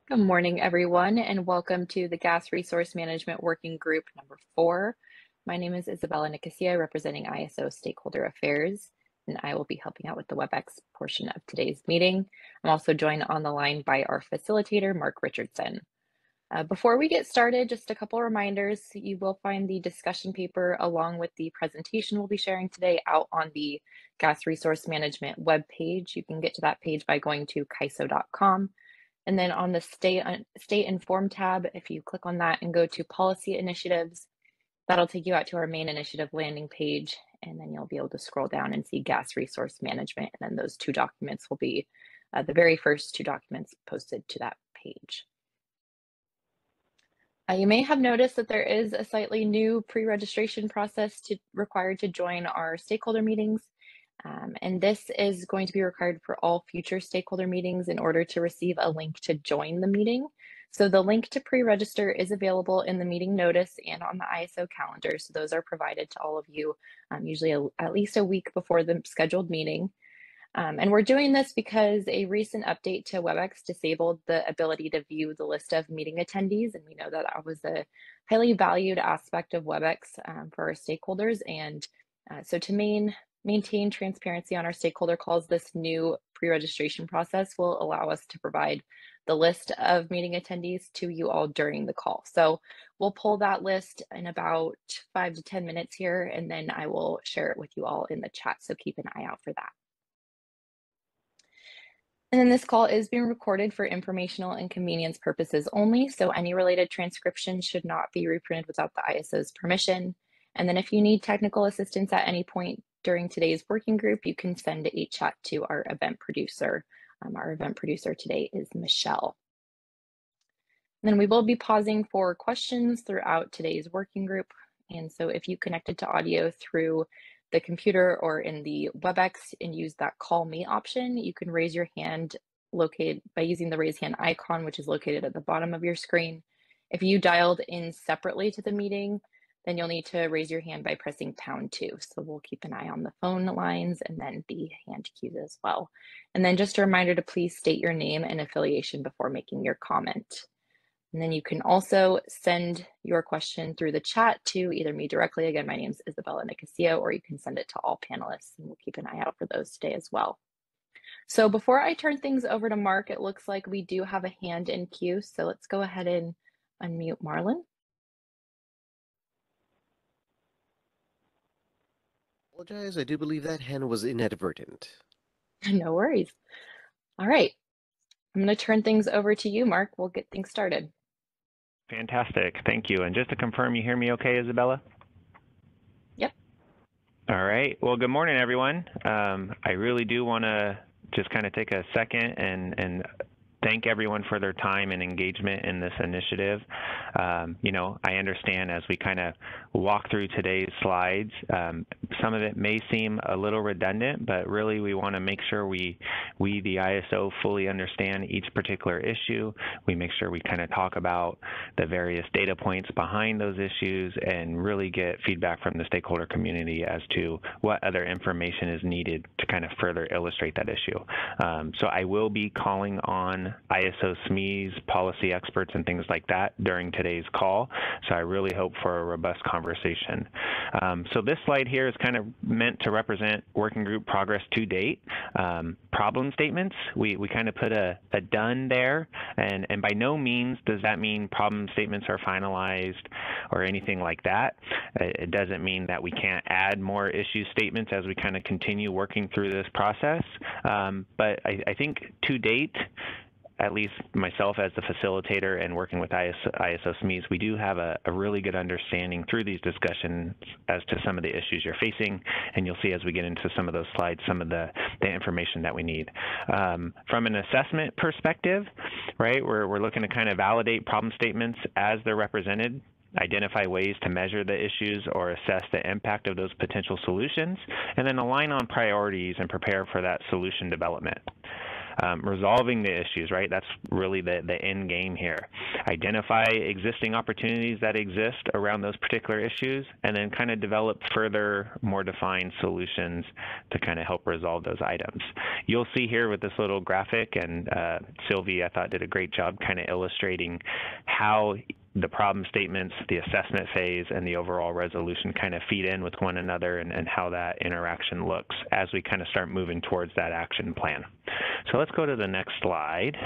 Good morning, everyone, and welcome to the Gas Resource Management Working Group number 4. My name is Isabella Nicosia, representing ISO Stakeholder Affairs, and I will be helping out with the WebEx portion of today's meeting. I'm also joined on the line by our facilitator, Mark Richardson. Before we get started, just a couple reminders. You will find the discussion paper along with the presentation we'll be sharing today out on the Gas Resource Management webpage. You can get to that page by going to kaiso.com. And then on the Stay Informed tab, if you click on that and go to Policy Initiatives, that'll take you out to our main initiative landing page, and then you'll be able to scroll down and see Gas Resource Management, and then those two documents will be the very first two documents posted to that page. You may have noticed that there is a slightly new pre-registration process required to join our stakeholder meetings. And this is going to be required for all future stakeholder meetings in order to receive a link to join the meeting. So the link to pre-register is available in the meeting notice and on the ISO calendar. So those are provided to all of you usually at least a week before the scheduled meeting. And we're doing this because a recent update to WebEx disabled the ability to view the list of meeting attendees. And we know that that was a highly valued aspect of WebEx for our stakeholders. And so to maintain transparency on our stakeholder calls, this new pre-registration process will allow us to provide the list of meeting attendees to you all during the call. So we'll pull that list in about 5 to 10 minutes here, and then I will share it with you all in the chat. So keep an eye out for that. And then this call is being recorded for informational and convenience purposes only, so any related transcription should not be reprinted without the ISO's permission. And then if you need technical assistance at any point during today's working group, you can send a chat to our event producer. Our event producer today is Michelle. And then we will be pausing for questions throughout today's working group. And so if you connected to audio through the computer or in the WebEx and use that call me option, you can raise your hand located by using the raise hand icon, which is located at the bottom of your screen. If you dialed in separately to the meeting, then you'll need to raise your hand by pressing #2. So we'll keep an eye on the phone lines and then the hand cues as well. And then just a reminder to please state your name and affiliation before making your comment. And then you can also send your question through the chat to either me directly. Again, my name is Isabella Nicosia, or you can send it to all panelists, and we'll keep an eye out for those today as well. So before I turn things over to Mark, it looks like we do have a hand in queue. So let's go ahead and unmute Marlon. Apologize, I do believe that hand was inadvertent. No worries. All right. I'm going to turn things over to you, Mark. We'll get things started. Fantastic. Thank you. And just to confirm, you hear me okay, Isabella? Yep. All right. Well, good morning, everyone. I really do want to just kind of take a second and thank everyone for their time and engagement in this initiative. You know, I understand as we kind of walk through today's slides, some of it may seem a little redundant, but really we want to make sure we, the ISO, fully understand each particular issue. We make sure we kind of talk about the various data points behind those issues and really get feedback from the stakeholder community as to what other information is needed to kind of further illustrate that issue. So I will be calling on ISO SMEs, policy experts, and things like that during today's call. So I really hope for a robust conversation. So this slide here is kind of meant to represent working group progress to date. Problem statements, we kind of put a done there, and by no means does that mean problem statements are finalized or anything like that. It doesn't mean that we can't add more issue statements as we kind of continue working through this process. But I think to date, at least myself as the facilitator and working with ISO SMEs, we do have a really good understanding through these discussions as to some of the issues you're facing, and you'll see as we get into some of those slides some of the information that we need. From an assessment perspective, right, we're looking to kind of validate problem statements as they're represented, identify ways to measure the issues or assess the impact of those potential solutions, and then align on priorities and prepare for that solution development. resolving the issues, right? That's really the end game here. Identify existing opportunities that exist around those particular issues, and then kind of develop further, more defined solutions to kind of help resolve those items. You'll see here with this little graphic, and Sylvie, I thought, did a great job kind of illustrating how the problem statements, the assessment phase, and the overall resolution kind of feed in with one another, and how that interaction looks as we kind of start moving towards that action plan. So let's go to the next slide.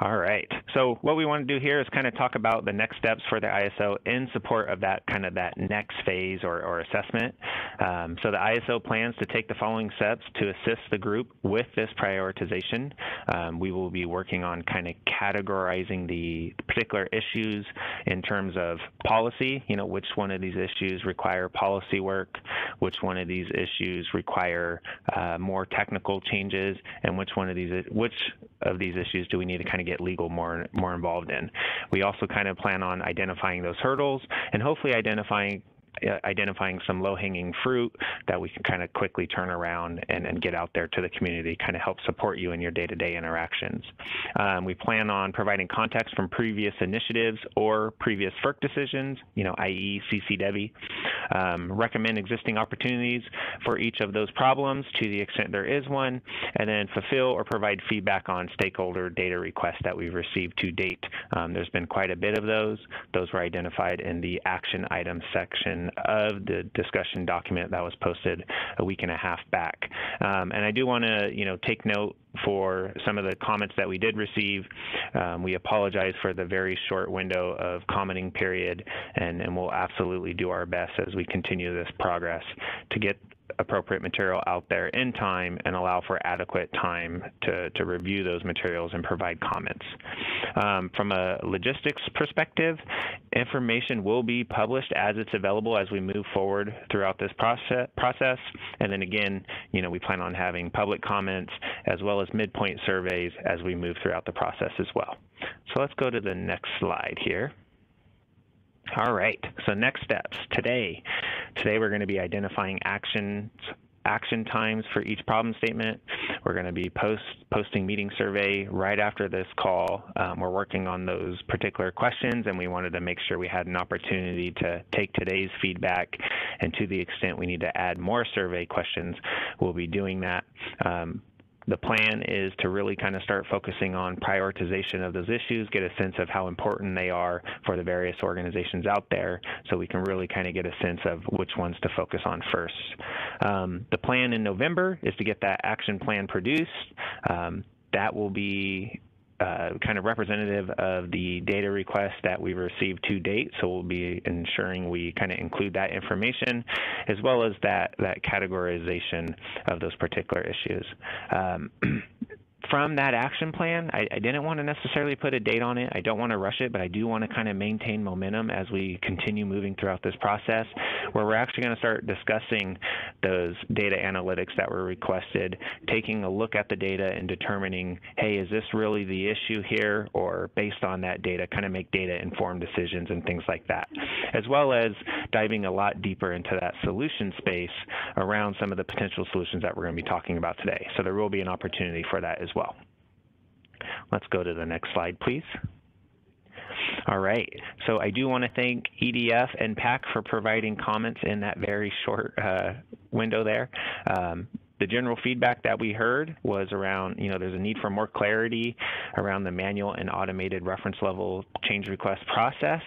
All right, so what we want to do here is kind of talk about the next steps for the ISO in support of that kind of that next phase or assessment. So the ISO plans to take the following steps to assist the group with this prioritization. We will be working on kind of categorizing the particular issues in terms of policy, you know, which one of these issues require policy work, which one of these issues require more technical changes, and which of these issues do we need to kind of get legal more involved in. We also kind of plan on identifying those hurdles and hopefully identifying some low-hanging fruit that we can kind of quickly turn around and get out there to the community, kind of help support you in your day-to-day interactions. We plan on providing context from previous initiatives or previous FERC decisions, you know, i.e. CCDEVI. Recommend existing opportunities for each of those problems to the extent there is one, and then fulfill or provide feedback on stakeholder data requests that we've received to date. There's been quite a bit of those. Those were identified in the action items section of the discussion document that was posted a week and a half back. And I do want to, you know, take note for some of the comments that we did receive. We apologize for the very short window of commenting period, and we'll absolutely do our best as we continue this progress to get appropriate material out there in time and allow for adequate time to review those materials and provide comments. From a logistics perspective, information will be published as it's available as we move forward throughout this process. And then again, you know, we plan on having public comments as well as midpoint surveys as we move throughout the process as well. So let's go to the next slide here. All right, so next steps. Today we're going to be identifying action times for each problem statement. We're going to be posting meeting survey right after this call. We're working on those particular questions, and we wanted to make sure we had an opportunity to take today's feedback, and to the extent we need to add more survey questions, we'll be doing that. The plan is to really kind of start focusing on prioritization of those issues, get a sense of how important they are for the various organizations out there, so we can really kind of get a sense of which ones to focus on first. The plan in November is to get that action plan produced. That will be kind of representative of the data requests that we've received to date, so we'll be ensuring we kind of include that information as well as that categorization of those particular issues. From that action plan, I didn't want to necessarily put a date on it. I don't want to rush it, but I do want to kind of maintain momentum as we continue moving throughout this process, where we're actually going to start discussing those data analytics that were requested, taking a look at the data and determining, hey, is this really the issue here? Or based on that data, kind of make data-informed decisions and things like that, as well as diving a lot deeper into that solution space around some of the potential solutions that we're going to be talking about today. So there will be an opportunity for that as well. Let's go to the next slide, please. All right, so I do want to thank EDF and PAC for providing comments in that very short window there. The general feedback that we heard was around, you know, there's a need for more clarity around the manual and automated reference level change request process,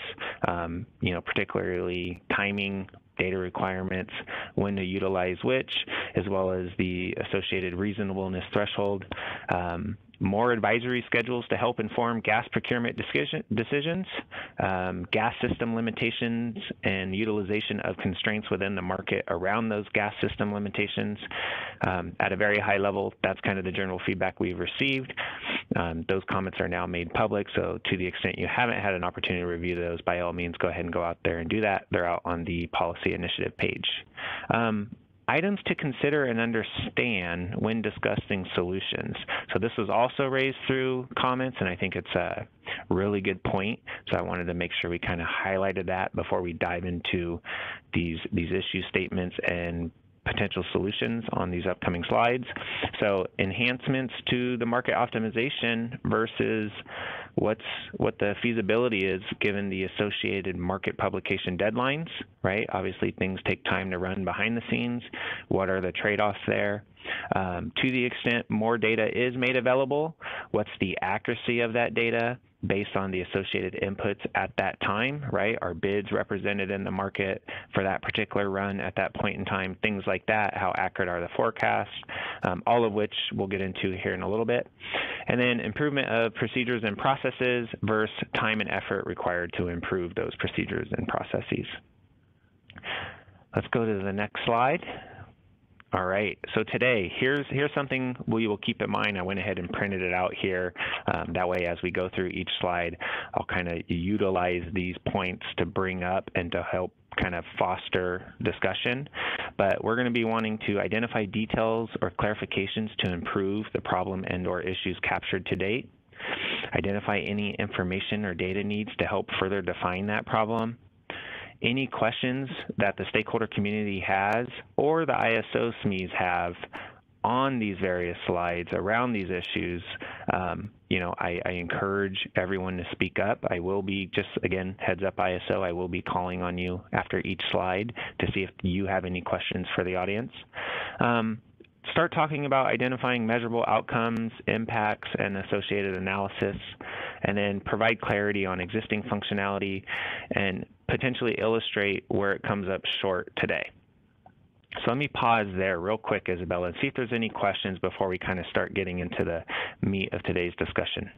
you know, particularly timing, data requirements, when to utilize which, as well as the associated reasonableness threshold. More advisory schedules to help inform gas procurement decisions, gas system limitations and utilization of constraints within the market around those gas system limitations. At a very high level, that's kind of the general feedback we've received. Those comments are now made public, so to the extent you haven't had an opportunity to review those, by all means, go ahead and go out there and do that. They're out on the policy initiative page. Items to consider and understand when discussing solutions. So this was also raised through comments, and I think it's a really good point. So I wanted to make sure we kind of highlighted that before we dive into these issue statements and potential solutions on these upcoming slides. So enhancements to the market optimization versus what the feasibility is given the associated market publication deadlines, right? Obviously, things take time to run behind the scenes. What are the trade-offs there? To the extent more data is made available, what's the accuracy of that data based on the associated inputs at that time, right? Are bids represented in the market for that particular run at that point in time? Things like that. How accurate are the forecasts? All of which we'll get into here in a little bit. And then improvement of procedures and processes versus time and effort required to improve those procedures and processes. Let's go to the next slide. All right, so today, here's something we will keep in mind. I went ahead and printed it out here. That way, as we go through each slide, I'll kind of utilize these points to bring up and to help kind of foster discussion. But we're going to be wanting to identify details or clarifications to improve the problem and/or issues captured to date, identify any information or data needs to help further define that problem, any questions that the stakeholder community has or the ISO SMEs have on these various slides around these issues. You know, I encourage everyone to speak up. I will be, just again, heads up ISO, I will be calling on you after each slide to see if you have any questions for the audience. Start talking about identifying measurable outcomes, impacts, and associated analysis, and then provide clarity on existing functionality and potentially illustrate where it comes up short today. So let me pause there real quick, Isabella, and see if there's any questions before we kind of start getting into the meat of today's discussion.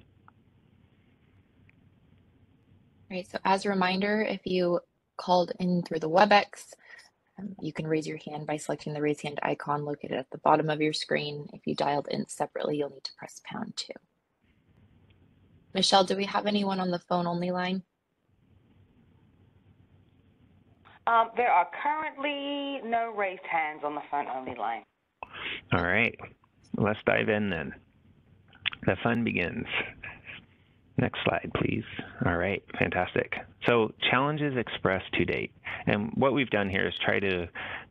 All right, so as a reminder, if you called in through the WebEx, you can raise your hand by selecting the raise hand icon located at the bottom of your screen. If you dialed in separately, you'll need to press #2. Michelle, do we have anyone on the phone only line? There are currently no raised hands on the phone only line. All right, let's dive in then. The fun begins. Next slide, please. All right, fantastic. So challenges expressed to date. And what we've done here is try to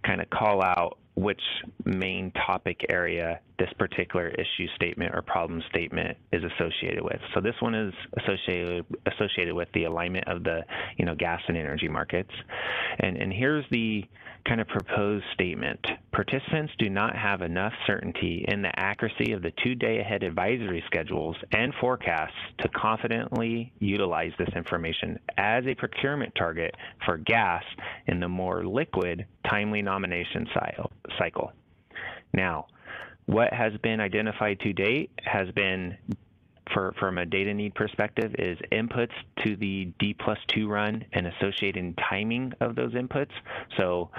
kind of call out which main topic area this particular issue statement or problem statement is associated with. So this one is associated with the alignment of the gas and energy markets. And here's the kind of proposed statement. Participants do not have enough certainty in the accuracy of the 2-day ahead advisory schedules and forecasts to confidently utilize this information as a procurement target for gas in the more liquid, timely nomination cycle. Now, what has been identified to date has been, from a data need perspective, is inputs to the D+2 run and associated timing of those inputs. So,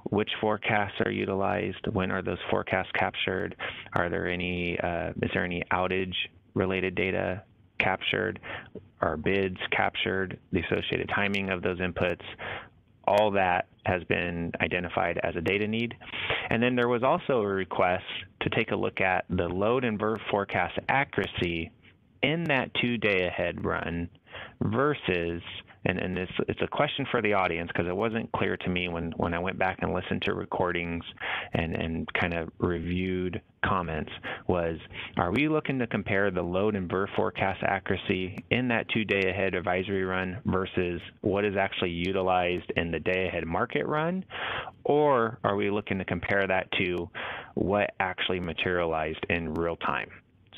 which forecasts are utilized? When are those forecasts captured? Are there any, is there any outage related data captured? Are bids captured? The associated timing of those inputs? All that has been identified as a data need. And then there was also a request to take a look at the load and VERV forecast accuracy in that 2-day ahead run versus, and it's a question for the audience because it wasn't clear to me when I went back and listened to recordings and kind of reviewed comments, was, are we looking to compare the load and VERV forecast accuracy in that 2-day ahead advisory run versus what is actually utilized in the day ahead market run? Or are we looking to compare that to what actually materialized in real time?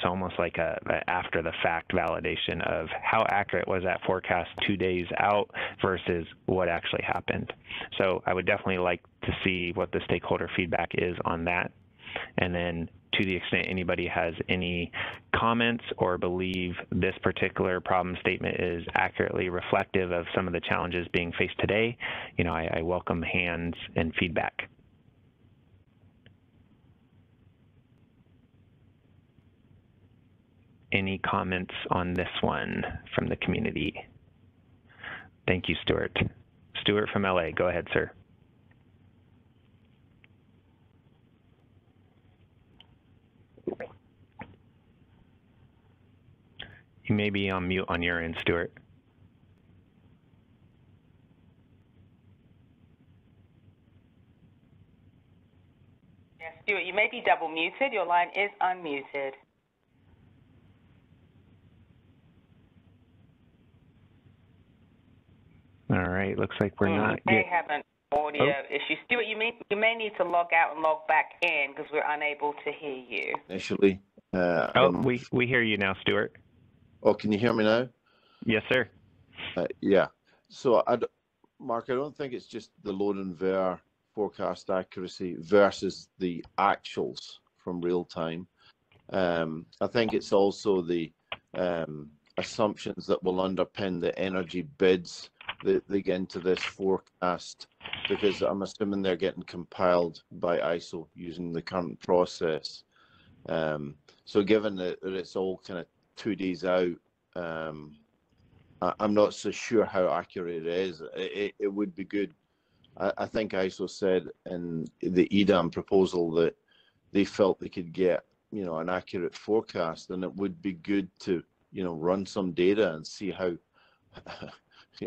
So almost like a after the fact validation of how accurate was that forecast 2 days out versus what actually happened. So I would definitely like to see what the stakeholder feedback is on that. And then to the extent anybody has any comments or believe this particular problem statement is accurately reflective of some of the challenges being faced today, I welcome hands and feedback. Any comments on this one from the community? Thank you, Stuart. Stuart from LA, go ahead, sir. You may be on mute on your end, Stuart. may be double muted. Your line is unmuted. All right, looks like we're not. We may have an audio issue. Stuart, you may need to log out and log back in because we're unable to hear you. Initially. We hear you now, Stuart. Oh, can you hear me now? Yes, sir. Yeah. So, Mark, I don't think it's just the load and ver forecast accuracy versus the actuals from real time. I think it's also the assumptions that will underpin the energy bids that they get into this forecast, because I'm assuming they're getting compiled by ISO using the current process. So given that it's all kind of 2 days out, I'm not so sure how accurate it is. It would be good. I think ISO said in the EDAM proposal that they felt they could get, an accurate forecast, and it would be good to, run some data and see how,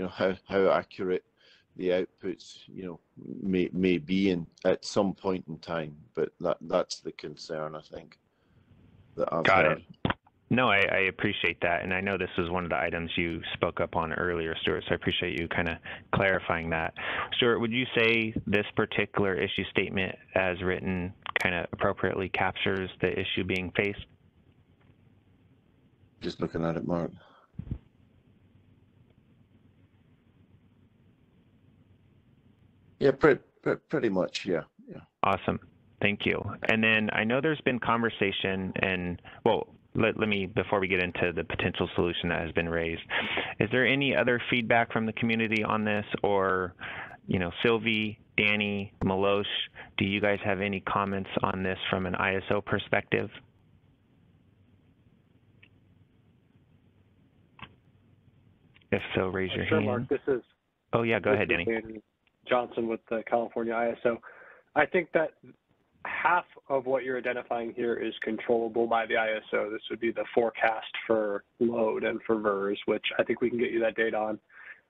how accurate the outputs, may be at some point in time. But that's the concern, I think, that I've Got heard. it. No, I appreciate that, and I know this was one of the items you spoke up on earlier, Stuart, so I appreciate you kind of clarifying that. Stuart, would you say this particular issue statement as written kind of appropriately captures the issue being faced? Just looking at it, Mark. Yeah, pretty much, yeah. Awesome. Thank you. And then I know there's been conversation, and well, let me, before we get into the potential solution that has been raised, is there any other feedback from the community on this, or, Sylvie, Danny, Milosh, do you guys have any comments on this from an ISO perspective? If so, raise your hand. Mark, this is. Oh yeah, go ahead, Danny. Danny Johnson with the California ISO. I think that half of what you're identifying here is controllable by the ISO. This would be the forecast for load and for VERS, which I think we can get you that data on.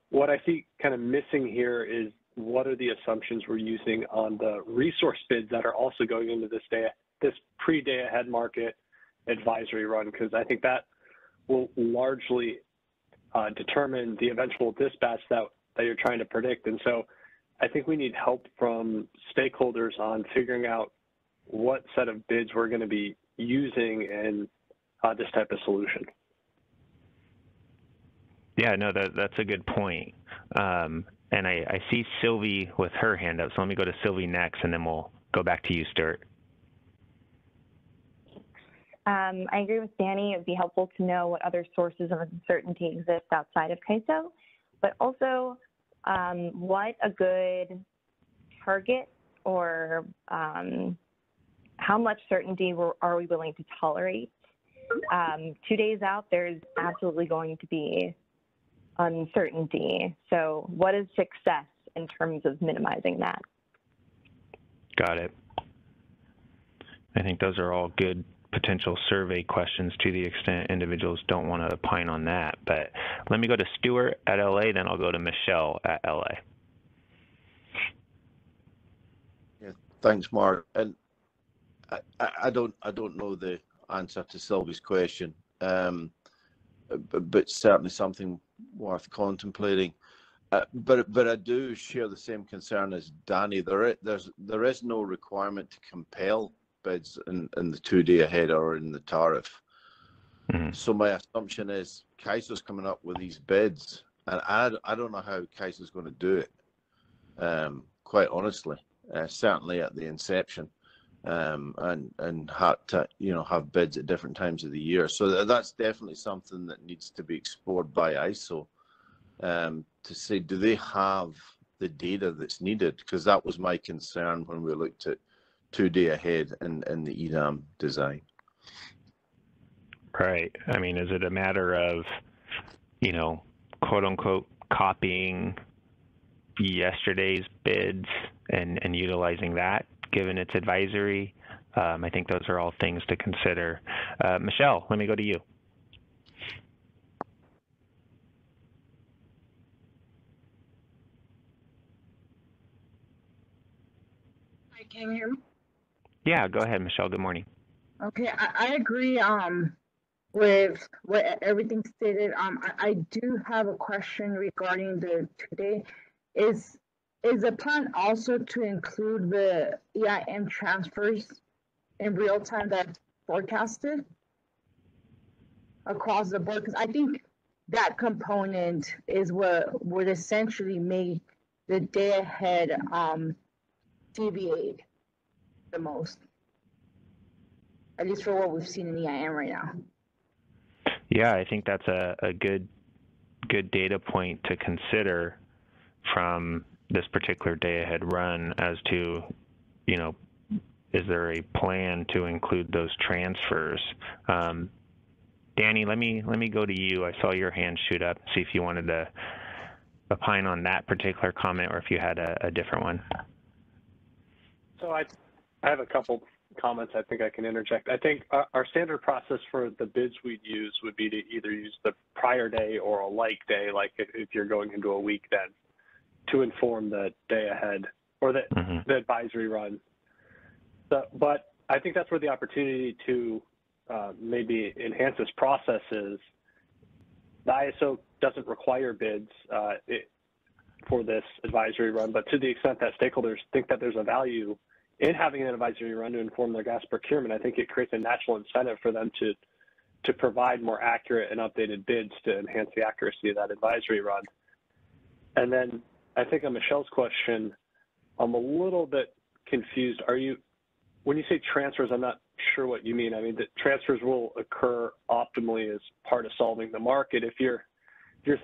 What I see kind of missing here is what are the assumptions we're using on the resource bids that are also going into this pre-day ahead market advisory run, because I think that will largely determine the eventual dispatch that you're trying to predict. And so I think we need help from stakeholders on figuring out what set of bids we're going to be using in this type of solution. Yeah, no, that's a good point. And I see Sylvie with her hand up, so let me go to Sylvie next, and then we'll go back to you, Stuart. I agree with Danny. It would be helpful to know what other sources of uncertainty exist outside of CAISO, but also what a good target or how much certainty are we willing to tolerate. 2 days out, there's absolutely going to be uncertainty. So what is success in terms of minimizing that? Got it. I think those are all good potential survey questions to the extent individuals don't want to opine on that. But let me go to Stuart at LA, then I'll go to Michelle at LA. Yeah, thanks, Mark. And I don't know the answer to Sylvie's question, but certainly something worth contemplating. But I do share the same concern as Danny. There is no requirement to compel bids in the 2 day ahead or in the tariff. Mm-hmm. So my assumption is CAISO's coming up with these bids, and I don't know how CAISO's going to do it. Quite honestly, certainly at the inception, and had to have bids at different times of the year. So that's definitely something that needs to be explored by ISO, to say, do they have the data that's needed? Because that was my concern when we looked at 2 day ahead in the EDAM design. Right. I mean, is it a matter of, quote unquote, copying yesterday's bids and utilizing that, given its advisory? I think those are all things to consider. Michelle, let me go to you. Hi, can you hear me? Yeah, go ahead, Michelle. Good morning. Okay, I agree with what everything stated. I do have a question regarding the 2-day. Is the plan also to include the EIM transfers in real time that's forecasted across the board? Because I think that component is what would essentially make the day ahead deviate the most, at least for what we've seen in EIM right now. Yeah, I think that's a good data point to consider from this particular day ahead run as to, you know, is there a plan to include those transfers? Danny, let me go to you. I saw your hand shoot up. See if you wanted to opine on that particular comment or if you had a different one. So I have a couple comments I think I can interject. I think our standard process for the bids we'd use would be to either use the prior day or a like day, like if you're going into a week then, to inform the day ahead or the advisory run. But I think that's where the opportunity to maybe enhance this process is. The ISO doesn't require bids for this advisory run, but to the extent that stakeholders think that there's a value in having an advisory run to inform their gas procurement, I think it creates a natural incentive for them to provide more accurate and updated bids to enhance the accuracy of that advisory run. And then I think on Michelle's question, I'm a little bit confused. When you say transfers, I'm not sure what you mean. I mean, the transfers will occur optimally as part of solving the market. If you're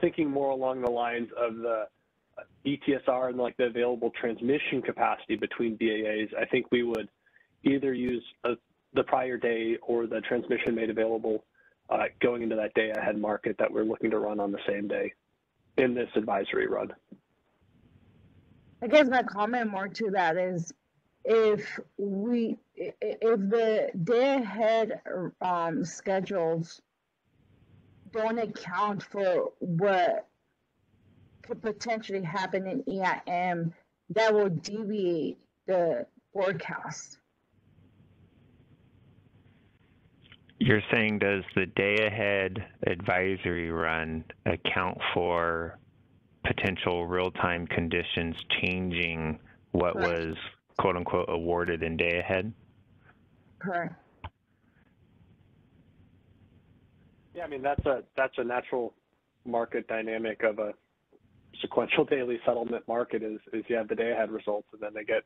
thinking more along the lines of the ETSR and like the available transmission capacity between BAAs, I think we would either use the prior day or the transmission made available going into that day ahead market that we're looking to run on the same day in this advisory run. I guess my comment more to that is if the day ahead schedules don't account for what could potentially happen in EIM, that will deviate the forecast. You're saying, does the day ahead advisory run account for potential real-time conditions changing what was quote unquote awarded in day ahead? Correct. Yeah, I mean, that's a natural market dynamic of a sequential daily settlement market is you have the day ahead results and then they get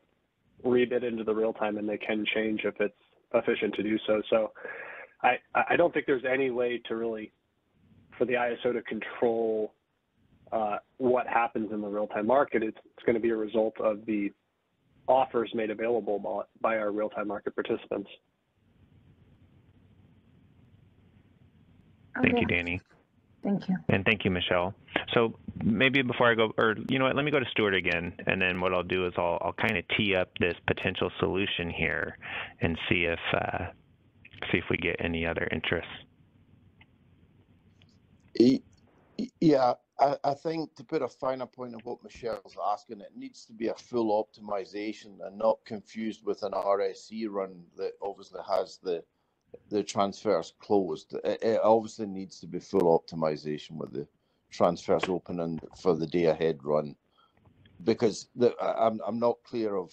rebid into the real time and they can change if it's efficient to do so. So I don't think there's any way to really, for the ISO to control what happens in the real time market. It's going to be a result of the offers made available by our real time market participants. Thank you, Danny. Thank you. And thank you, Michelle. So maybe before I go, or you know what, let me go to Stuart again, and then what I'll do is I'll kind of tee up this potential solution here and see if we get any other interest. Yeah, I think to put a finer point on what Michelle's asking, it needs to be a full optimization and not confused with an RSE run that obviously has the transfers closed. It obviously needs to be full optimization with the transfers open and for the day ahead run, because I'm not clear of,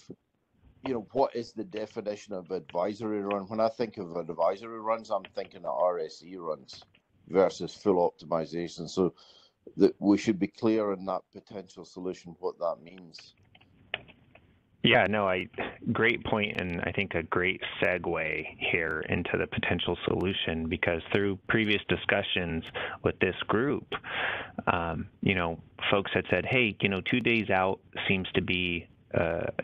you know, what is the definition of advisory run. When I think of advisory runs, I'm thinking of RSE runs versus full optimization. So that we should be clear in that potential solution what that means. Yeah, no, great point, and I think a great segue here into the potential solution, because through previous discussions with this group, you know, folks had said, hey, you know, 2 days out seems to be,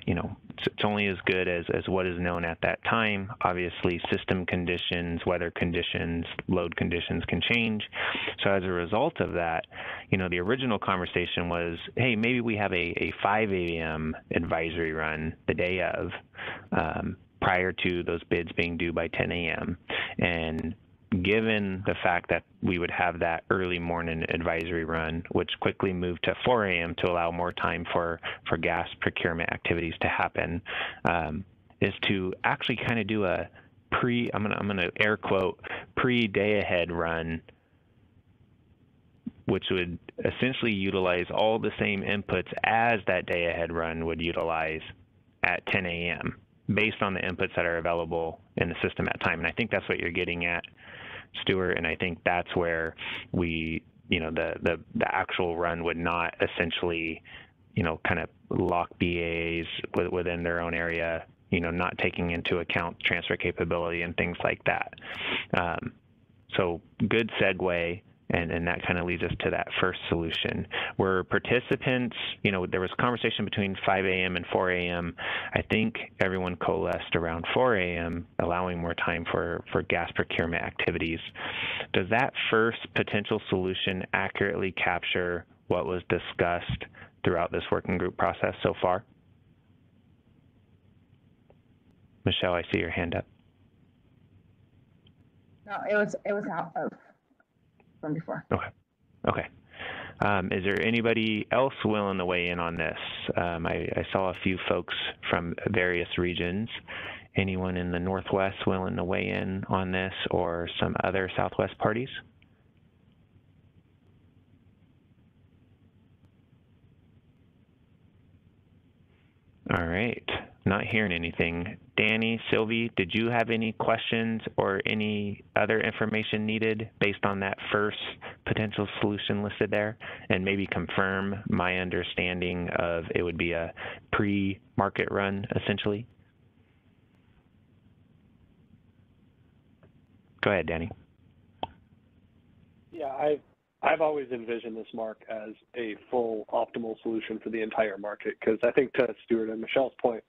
you know, it's only as good as what is known at that time. Obviously, system conditions, weather conditions, load conditions can change. So as a result of that, you know, the original conversation was, hey, maybe we have a 5 a.m. advisory run the day of, prior to those bids being due by 10 a.m. And given the fact that we would have that early morning advisory run, which quickly moved to 4 a.m. to allow more time for gas procurement activities to happen, is to actually kind of do a I'm gonna air quote, pre-day ahead run, which would essentially utilize all the same inputs as that day ahead run would utilize at 10 a.m. based on the inputs that are available in the system at time. And I think that's what you're getting at, Stuart. And I think that's where we, the actual run would not essentially, kind of lock BAs within their own area, not taking into account transfer capability and things like that. So good segue. And that kind of leads us to that first solution where participants, there was conversation between 5 a.m. and 4 a.m. I think everyone coalesced around 4 a.m., allowing more time for gas procurement activities. Does that first potential solution accurately capture what was discussed throughout this working group process so far? Michelle, I see your hand up. No, it was out of from before. Okay. Is there anybody else willing to weigh in on this? I saw a few folks from various regions. Anyone in the Northwest willing to weigh in on this, or some other Southwest parties? All right, not hearing anything. Danny, Sylvie, did you have any questions or any other information needed based on that first potential solution listed there? And maybe confirm my understanding of it would be a pre-market run, essentially? Go ahead, Danny. Yeah, I've always envisioned this, Mark, as a full optimal solution for the entire market, because I think to Stuart and Michelle's point,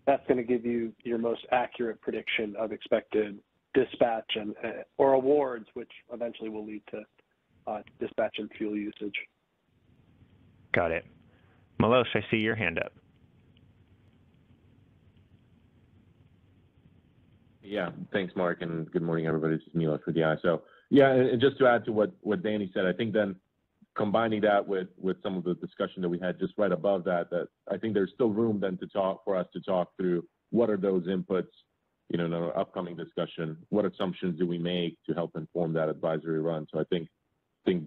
that's going to give you your most accurate prediction of expected dispatch and or awards, which eventually will lead to dispatch and fuel usage. Got it. Milos, I see your hand up. Yeah, thanks, Mark, and good morning, everybody. This is Milos with the ISO. Yeah, and just to add to what Danny said, I think then combining that with some of the discussion that we had just right above that I think there's still room then for us to talk through what are those inputs, in our upcoming discussion, what assumptions do we make to help inform that advisory run. So I think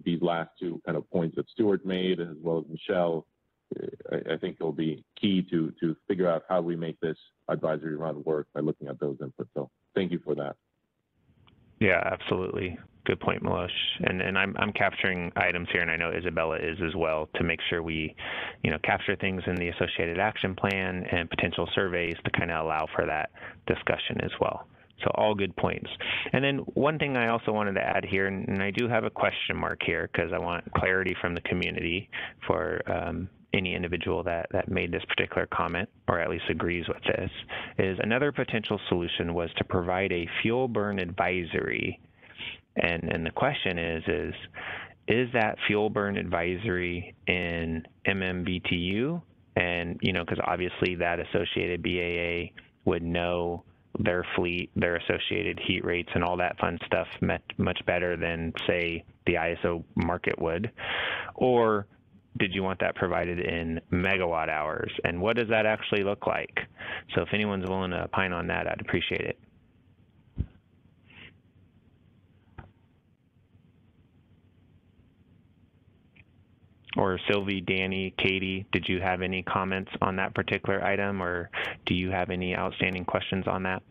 these last two kind of points that Stuart made, as well as Michelle, I think it'll be key to figure out how we make this advisory run work by looking at those inputs. So thank you for that. Yeah, absolutely. Good point, Milos. And I'm capturing items here, and I know Isabella is as well, to make sure we, capture things in the associated action plan and potential surveys to kind of allow for that discussion as well. So all good points. And then one thing I also wanted to add here, and I do have a question mark here because I want clarity from the community for any individual that made this particular comment, or at least agrees with this, is another potential solution was to provide a fuel burn advisory. And the question is that fuel burn advisory in MMBTU? And, because obviously that associated BAA would know their fleet, their associated heat rates, and all that fun stuff much better than, say, the ISO market would. Or did you want that provided in megawatt hours? And what does that actually look like? So if anyone's willing to opine on that, I'd appreciate it. Or Sylvie, Danny, Katie, did you have any comments on that particular item, or do you have any outstanding questions on that?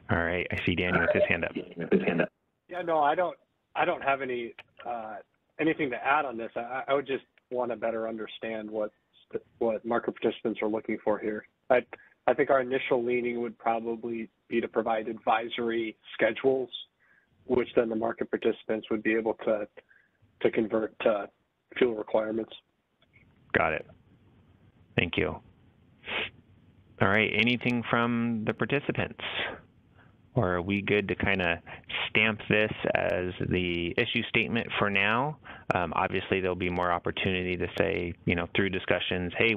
All right, I see Danny with his hand up. Yeah, no, I don't have any anything to add on this. I would just want to better understand what market participants are looking for here. I think our initial leaning would probably be to provide advisory schedules, which then the market participants would be able to convert to fuel requirements. Got it. Thank you. All right, anything from the participants? Or are we good to kind of stamp this as the issue statement for now? Obviously, there'll be more opportunity to say, through discussions, hey,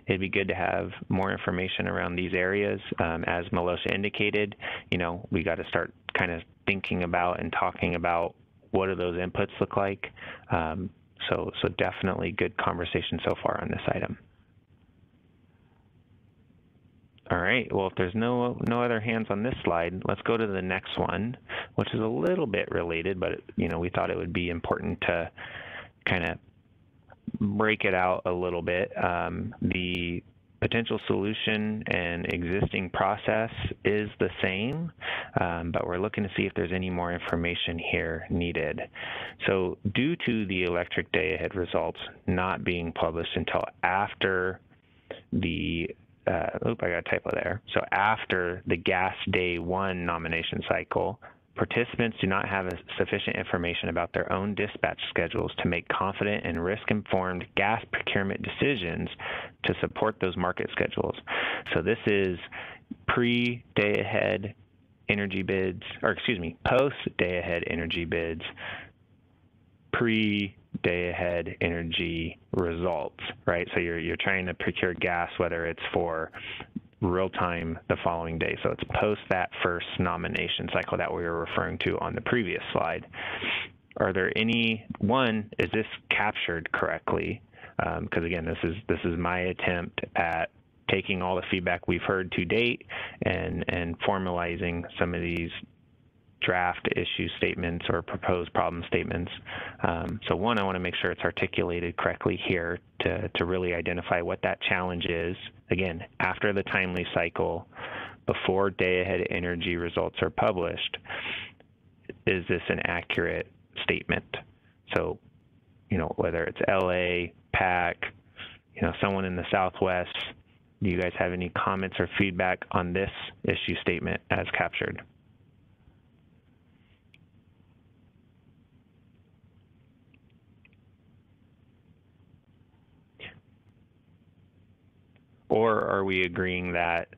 it'd be good to have more information around these areas. As Melissa indicated, we got to start kind of thinking about and talking about what do those inputs look like? So definitely good conversation so far on this item. All right, well, if there's no other hands on this slide, let's go to the next one, which is a little bit related, but we thought it would be important to kind of break it out a little bit. The potential solution and existing process is the same, but we're looking to see if there's any more information here needed. So due to the electric day-ahead results not being published until after the I got a typo there. So after the gas day 1 nomination cycle, participants do not have sufficient information about their own dispatch schedules to make confident and risk-informed gas procurement decisions to support those market schedules. So this is pre-day-ahead energy bids, or excuse me, post-day-ahead energy bids, pre-day-ahead energy results, right? So you're trying to procure gas, whether it's for real time the following day. So it's post that first nomination cycle that we were referring to on the previous slide. Are there is this captured correctly? Because again, this is my attempt at taking all the feedback we've heard to date and formalizing some of these draft issue statements or proposed problem statements. So one, I want to make sure it's articulated correctly here to really identify what that challenge is. Again, after the timely cycle, before day-ahead energy results are published, is this an accurate statement? So, whether it's LA, PAC, someone in the Southwest, do you guys have any comments or feedback on this issue statement as captured? Or are we agreeing that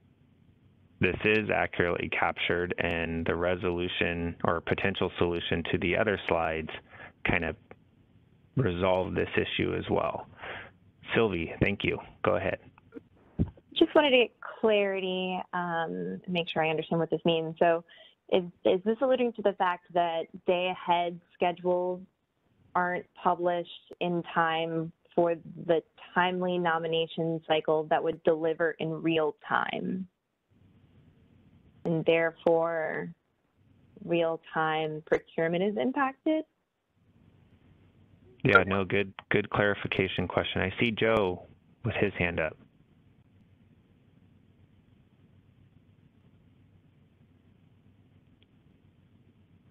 this is accurately captured and the resolution or potential solution to the other slides kind of resolve this issue as well? Sylvie, thank you. Go ahead. Just wanted to get clarity, make sure I understand what this means. So is this alluding to the fact that day-ahead schedules aren't published in time for the timely nomination cycle that would deliver in real time, and therefore real-time procurement is impacted? Yeah, no, good clarification question. I see Joe with his hand up.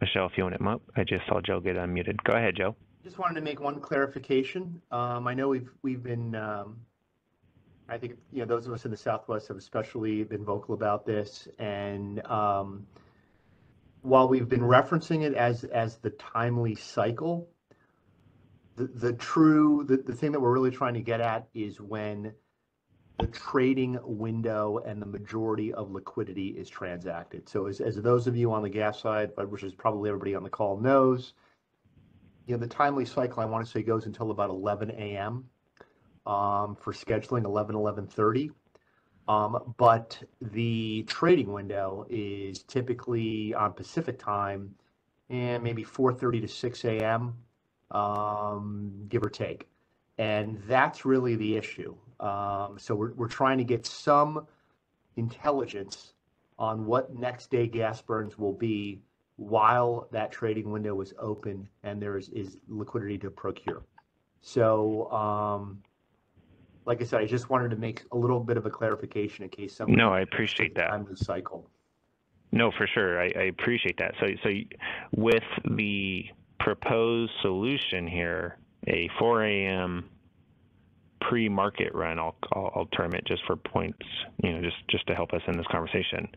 Michelle, if you want to come up, I just saw Joe get unmuted. Go ahead, Joe. Just wanted to make one clarification. I know we've been, I think, those of us in the Southwest have especially been vocal about this. And while we've been referencing it as the timely cycle, the thing that we're really trying to get at is when the trading window and the majority of liquidity is transacted. So as those of you on the gas side, which is probably everybody on the call knows, the timely cycle, I want to say, goes until about 11 a.m. For scheduling, 11:30. But the trading window is typically on Pacific time and maybe 4:30 to 6 a.m., give or take. And that's really the issue. So we're trying to get some intelligence on what next day gas burns will be while that trading window is open and there is liquidity to procure. So, like I said, I just wanted to make a little bit of a clarification in case someone. No, I appreciate that. Time the cycle. No, for sure. I appreciate that. So with the proposed solution here, a 4 a.m. pre-market run, I'll term it just for points, just to help us in this conversation.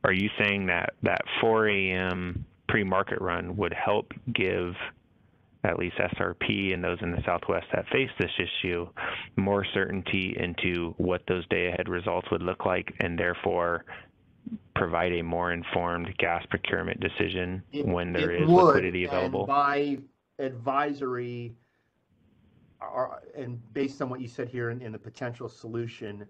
Are you saying that 4 a.m. pre-market run would help give at least SRP and those in the Southwest that face this issue more certainty into what those day-ahead results would look like, and therefore provide a more informed gas procurement decision when there is liquidity available? And by advisory, and based on what you said here in the potential solution,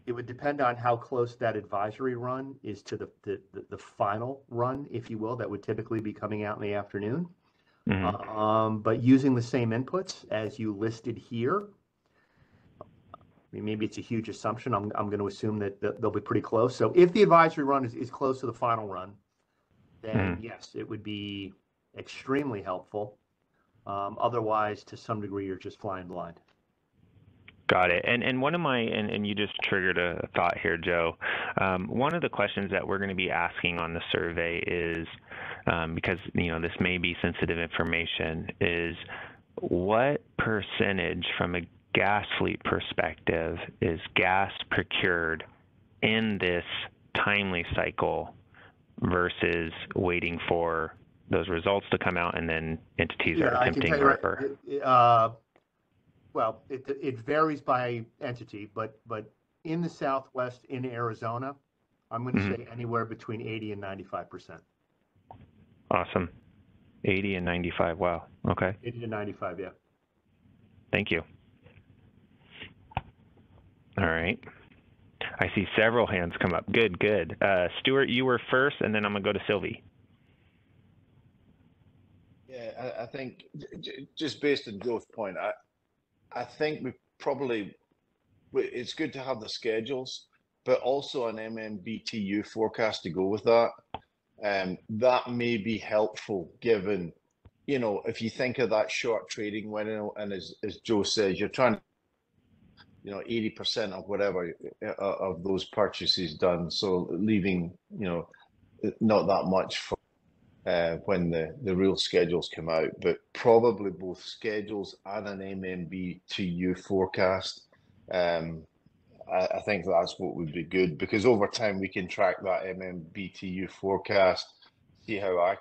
it would depend on how close that advisory run is to the final run, if you will, that would typically be coming out in the afternoon. But using the same inputs as you listed here, I mean, maybe it's a huge assumption. I'm going to assume that they'll be pretty close. So if the advisory run is close to the final run, then yes, it would be extremely helpful. Otherwise, to some degree, you're just flying blind. Got it. And one of my, and you just triggered a thought here, Joe. One of the questions that we're going to be asking on the survey is, because, you know, this may be sensitive information, is what percentage from a gas fleet perspective is gas procured in this timely cycle versus waiting for those results to come out and then entities are attempting or well, it varies by entity, but in the Southwest, in Arizona, I'm going to say anywhere between 80 and 95%. Awesome. 80 and 95. Wow. Okay. 80 to 95, yeah. Thank you. All right. I see several hands come up. Good, good. Stuart, you were first, and then I'm going to go to Sylvie. Yeah, I think just based on Joe's point, I think it's good to have the schedules, but also an MMBTU forecast to go with that. That may be helpful given, you know, if you think of that short trading window, and as Joe says, you're trying to, you know, 80% of whatever of those purchases done. So leaving, you know, not that much for when the real schedules come out, but probably both schedules and an MMBTU forecast. I think that's what would be good, because over time we can track that MMBTU forecast, see how accurate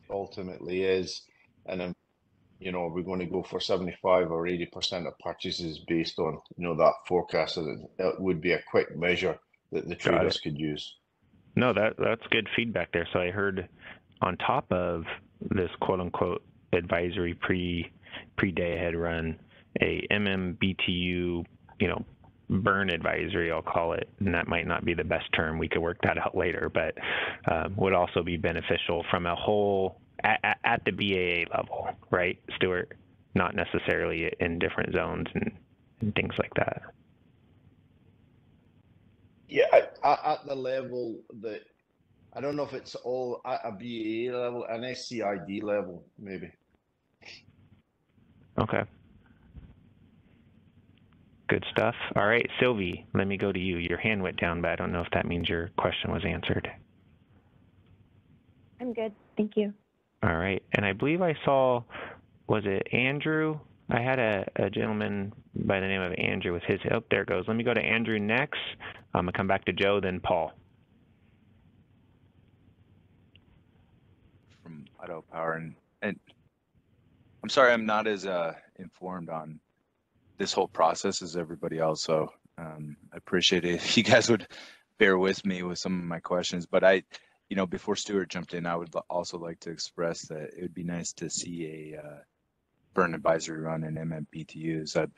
it ultimately is, and then, you know, we're going to go for 75 or 80% of purchases based on, you know, that forecast. So that would be a quick measure that the traders could use. No, that's good feedback there. So I heard, on top of this quote unquote advisory pre-day ahead run, a MMBTU, you know, burn advisory, I'll call it, and that might not be the best term. We could work that out later, but would also be beneficial from a whole at the BAA level, right, Stuart? Not necessarily in different zones and things like that. Yeah, at the level that, I don't know if it's all at a BAA level, an SCID level, maybe. Okay. Good stuff. All right, Sylvie, let me go to you. Your hand went down, but I don't know if that means your question was answered. I'm good. Thank you. All right. And I believe I saw, was it Andrew? I had a gentleman by the name of Andrew with his, oh, there it goes. Let me go to Andrew next. I'm going to come back to Joe, then Paul. From Idaho Power, and I'm sorry I'm not as informed on this whole process as everybody else, so I appreciate it if you guys would bear with me with some of my questions. But I, you know, before Stuart jumped in, I would also like to express that it would be nice to see a burn advisory run in MMBTUs,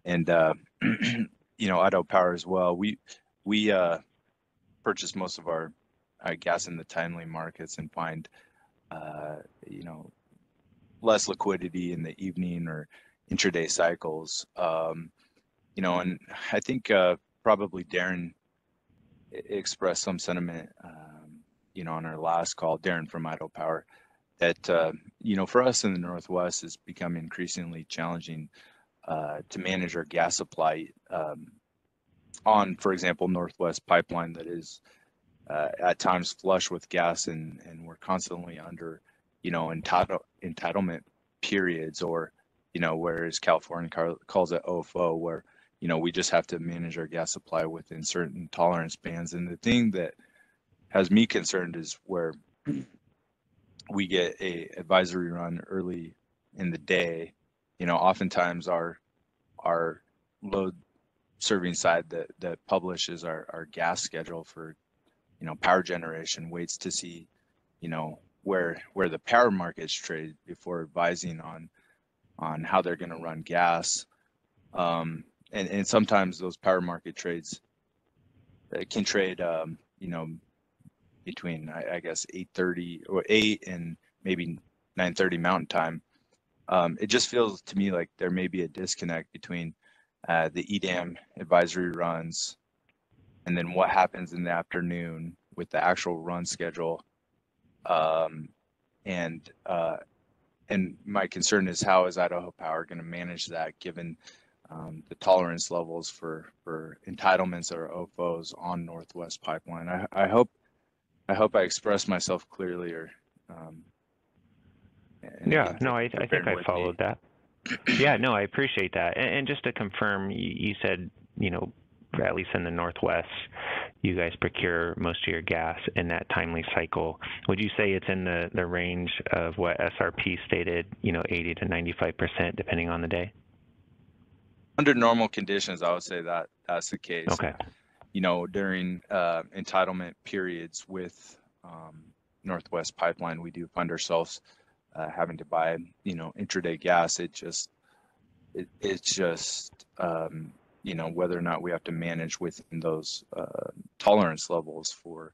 and you know, Idaho Power as well. We purchase most of our gas in the timely markets and find you know, less liquidity in the evening or intraday cycles. You know, and I think probably Darren expressed some sentiment, you know, on our last call, Darren from Idaho Power, that, you know, for us in the Northwest, it's become increasingly challenging to manage our gas supply on, for example, Northwest Pipeline that is at times flush with gas, and we're constantly under, you know, entitlement periods, or, you know, whereas California calls it OFO, where, you know, we just have to manage our gas supply within certain tolerance bands. And the thing that has me concerned is where we get a advisory run early in the day. You know, oftentimes our load serving side that publishes our gas schedule for, you know, power generation waits to see, you know, where the power markets trade before advising on how they're going to run gas. And sometimes those power market trades it can trade, you know, between I guess 8:30 or 8 and maybe 9:30 Mountain Time. It just feels to me like there may be a disconnect between the EDAM advisory runs and then what happens in the afternoon with the actual run schedule. And my concern is, how is Idaho Power going to manage that given the tolerance levels for entitlements or OFOs on Northwest Pipeline? I hope I expressed myself clearly, or yeah, no, I think I followed that. Yeah, no, I appreciate that. And just to confirm, you said, you know, at least in the Northwest, you guys procure most of your gas in that timely cycle. Would you say it's in the range of what SRP stated, you know, 80 to 95%, depending on the day? Under normal conditions, I would say that that's the case. Okay. You know, during entitlement periods with Northwest Pipeline, we do find ourselves having to buy, you know, intraday gas. It's just you know, whether or not we have to manage within those tolerance levels for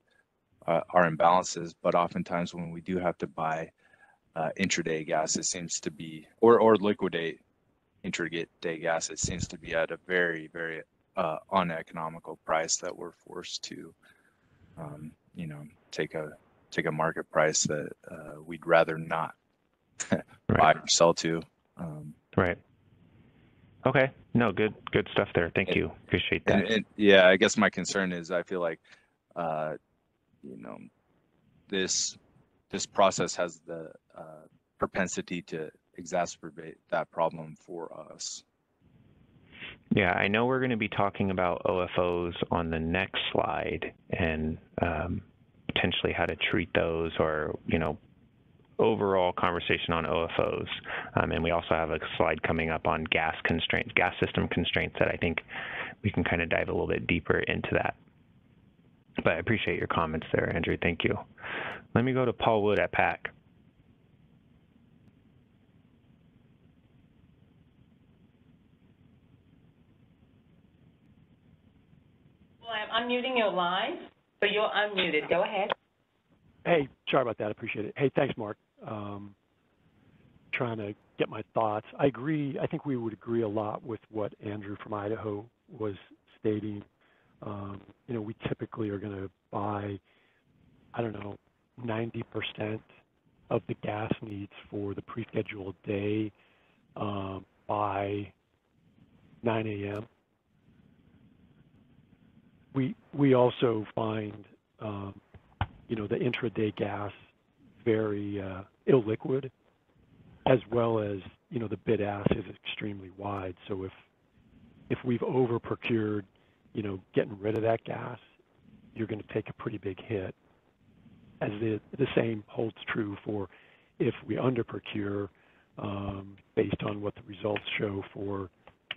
our imbalances. But oftentimes when we do have to buy intraday gas, it seems to be, or liquidate intraday gas, it seems to be at a very, very uneconomical price that we're forced to, you know, take a market price that we'd rather not buy or sell to. Right. Okay. No, good stuff there. Thank you. Appreciate that. And yeah, I guess my concern is I feel like, you know, this process has the propensity to exacerbate that problem for us. Yeah, I know we're going to be talking about OFOs on the next slide, and potentially how to treat those, or, you know, overall conversation on OFOs. And we also have a slide coming up on gas constraints, gas system constraints, that I think we can kind of dive a little bit deeper into that. But I appreciate your comments there, Andrew. Thank you. Let me go to Paul Wood at PAC. Well, I'm unmuting your line, so you're unmuted. Go ahead. Hey, sorry about that. I appreciate it. Hey, thanks, Mark. Trying to get my thoughts. I agree. I think we would agree a lot with what Andrew from Idaho was stating. You know, we typically are going to buy, I don't know, 90% of the gas needs for the pre-scheduled day by 9 a.m. We also find, you know, the intraday gas very illiquid, as well as, you know, the bid ask is extremely wide. So if we've over procured, you know, getting rid of that gas, you're going to take a pretty big hit. As the same holds true for if we under procure, based on what the results show for,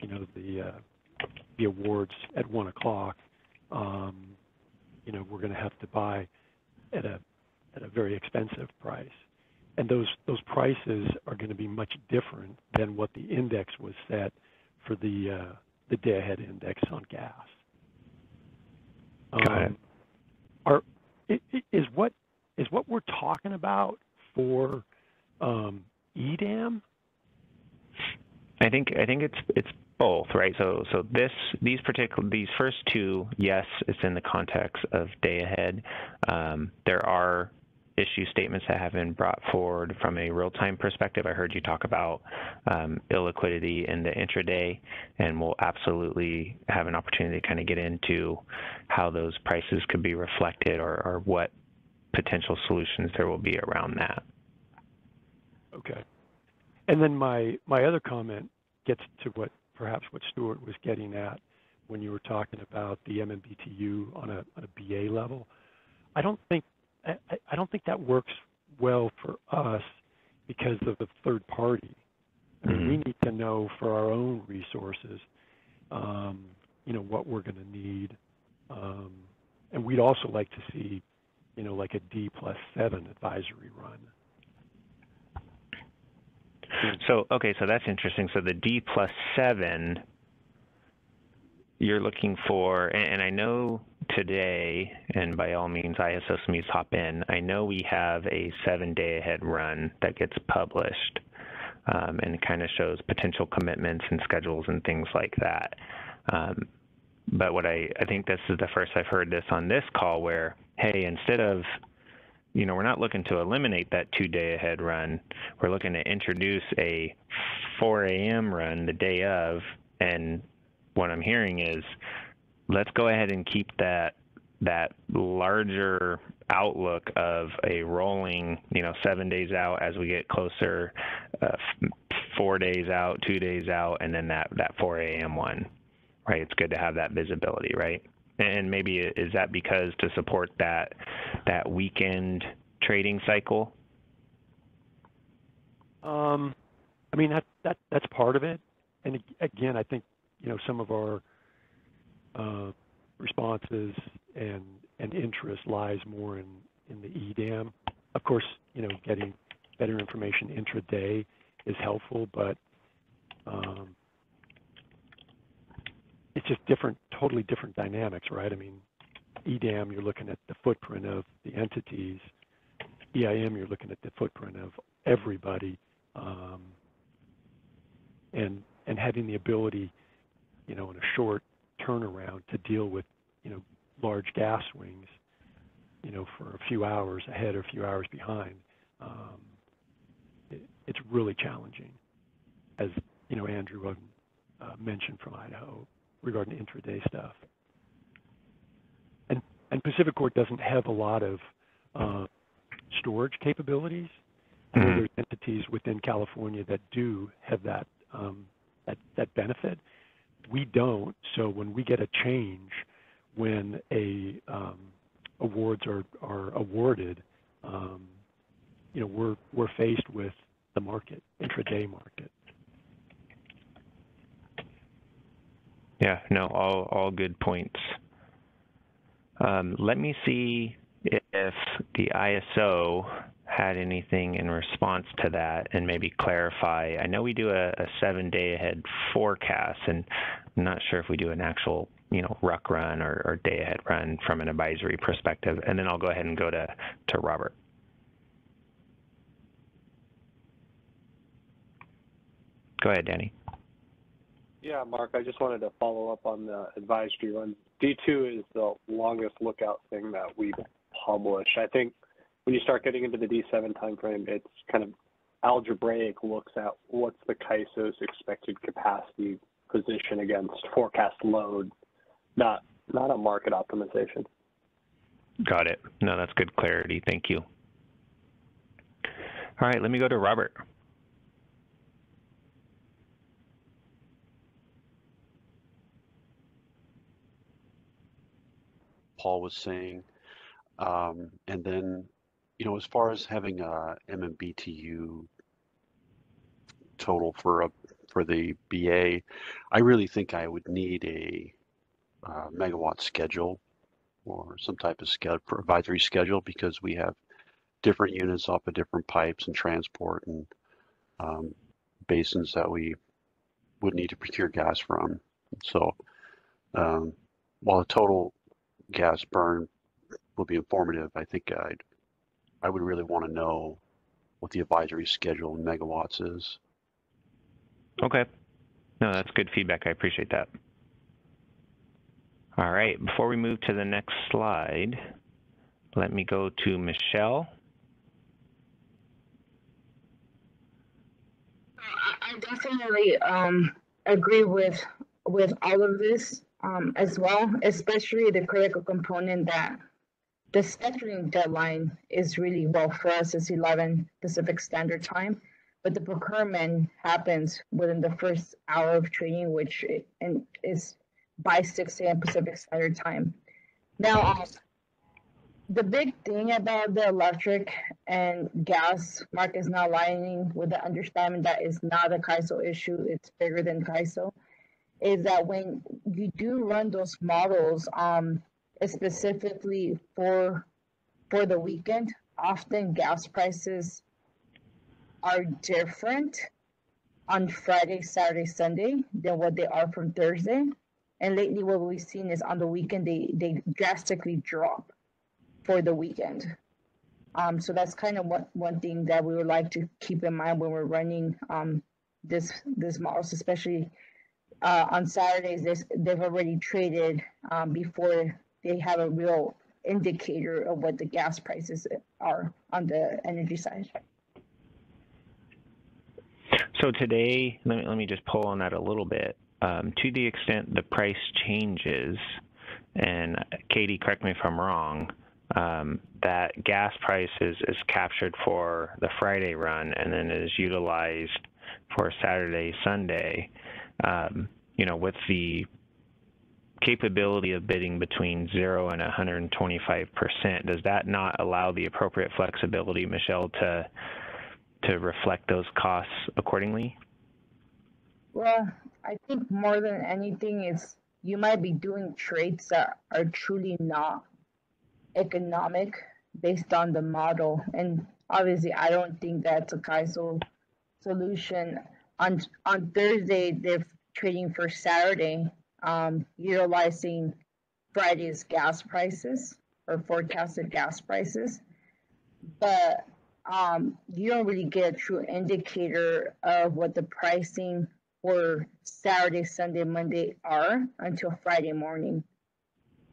you know, the awards at 1 o'clock. You know, we're going to have to buy at a very expensive price, and those prices are going to be much different than what the index was set for the day-ahead index on gas. Is what we're talking about for EDAM? I think it's both, right? So these first two, yes, it's in the context of day ahead. There are issue statements that have been brought forward from a real-time perspective. I heard you talk about illiquidity in the intraday, and we'll absolutely have an opportunity to kind of get into how those prices could be reflected, or what potential solutions there will be around that. Okay. And then my other comment gets to perhaps what Stuart was getting at when you were talking about the MMBTU on a BA level. I don't think that works well for us because of the third party. I mean, we need to know for our own resources, you know, what we're going to need. And we'd also like to see, you know, like a D+7 advisory run. So, okay, so that's interesting. So the D+7, you're looking for, and I know today, and by all means, ISO SMEs hop in. I know we have a 7-day ahead run that gets published, and kind of shows potential commitments and schedules and things like that. But what I think this is the first I've heard this on this call where, hey, instead of, we're not looking to eliminate that 2-day ahead run. We're looking to introduce a 4 a.m. run the day of. And what I'm hearing is, let's go ahead and keep that larger outlook of a rolling, 7 days out as we get closer, 4 days out, 2 days out, and then that 4 a.m. one, right? It's good to have that visibility, right? And maybe is that because to support that weekend trading cycle? I mean, that's part of it. And again, I think, some of our responses and interest lies more in the EDAM. Of course, getting better information intraday is helpful, but it's just totally different dynamics, right? I mean, EDAM, you're looking at the footprint of the entities. EIM, you're looking at the footprint of everybody, and having the ability, in a short turnaround to deal with, large gas swings, for a few hours ahead or a few hours behind. It's really challenging, as Andrew mentioned from Idaho regarding intraday stuff. And PacifiCorp doesn't have a lot of storage capabilities. There's entities within California that do have that that benefit. We don't. So when we get a change, when awards are awarded, we're faced with the market, intraday market. Yeah, no, all good points. Let me see if the ISO had anything in response to that and maybe clarify. I know we do a 7-day ahead forecast, and I'm not sure if we do an actual, ruck run or day ahead run from an advisory perspective. And then I'll go ahead and go to Robert. Go ahead, Danny. Yeah, Mark, I just wanted to follow up on the advisory run. D2 is the longest lookout thing that we publish. I think when you start getting into the D7 timeframe, it's kind of algebraic looks at what's the CAISO's expected capacity position against forecast load, not a market optimization. Got it. No, that's good clarity. Thank you. All right, let me go to Robert. Paul was saying, and then, as far as having a MMBTU total for the BA, I really think I would need a megawatt schedule or some type of advisory schedule, because we have different units off of different pipes and transport and basins that we would need to procure gas from. So while the total gas burn will be informative, I think I would really want to know what the advisory schedule in megawatts is. Okay. No, that's good feedback. I appreciate that. All right. Before we move to the next slide, let me go to Michelle. I definitely agree with all of this as well, especially the critical component that the scheduling deadline is really, well, for us it's 11 Pacific Standard Time, but the procurement happens within the first hour of trading, which is by 6 a.m. Pacific Standard Time. Now, the big thing about the electric and gas markets not aligning with the understanding that it's not a CAISO issue, it's bigger than CAISO, is that when you do run those models, specifically for the weekend, often gas prices are different on Friday, Saturday, Sunday than what they are from Thursday. And lately what we've seen is on the weekend, they drastically drop for the weekend. So that's kind of one thing that we would like to keep in mind when we're running this models, especially on Saturdays. They've already traded before they have a real indicator of what the gas prices are on the energy side. So today, let me just pull on that a little bit. To the extent the price changes, and Katie, correct me if I'm wrong, that gas price is captured for the Friday run and then is utilized for Saturday, Sunday. You know, with the capability of bidding between 0 and 125%, does that not allow the appropriate flexibility, Michelle, to reflect those costs accordingly? Well, I think more than anything is you might be doing trades that are truly not economic based on the model. And obviously, I don't think that's a CAISO solution. On Thursday, they're trading for Saturday, utilizing Friday's gas prices or forecasted gas prices. But you don't really get a true indicator of what the pricing for Saturday, Sunday, Monday are until Friday morning.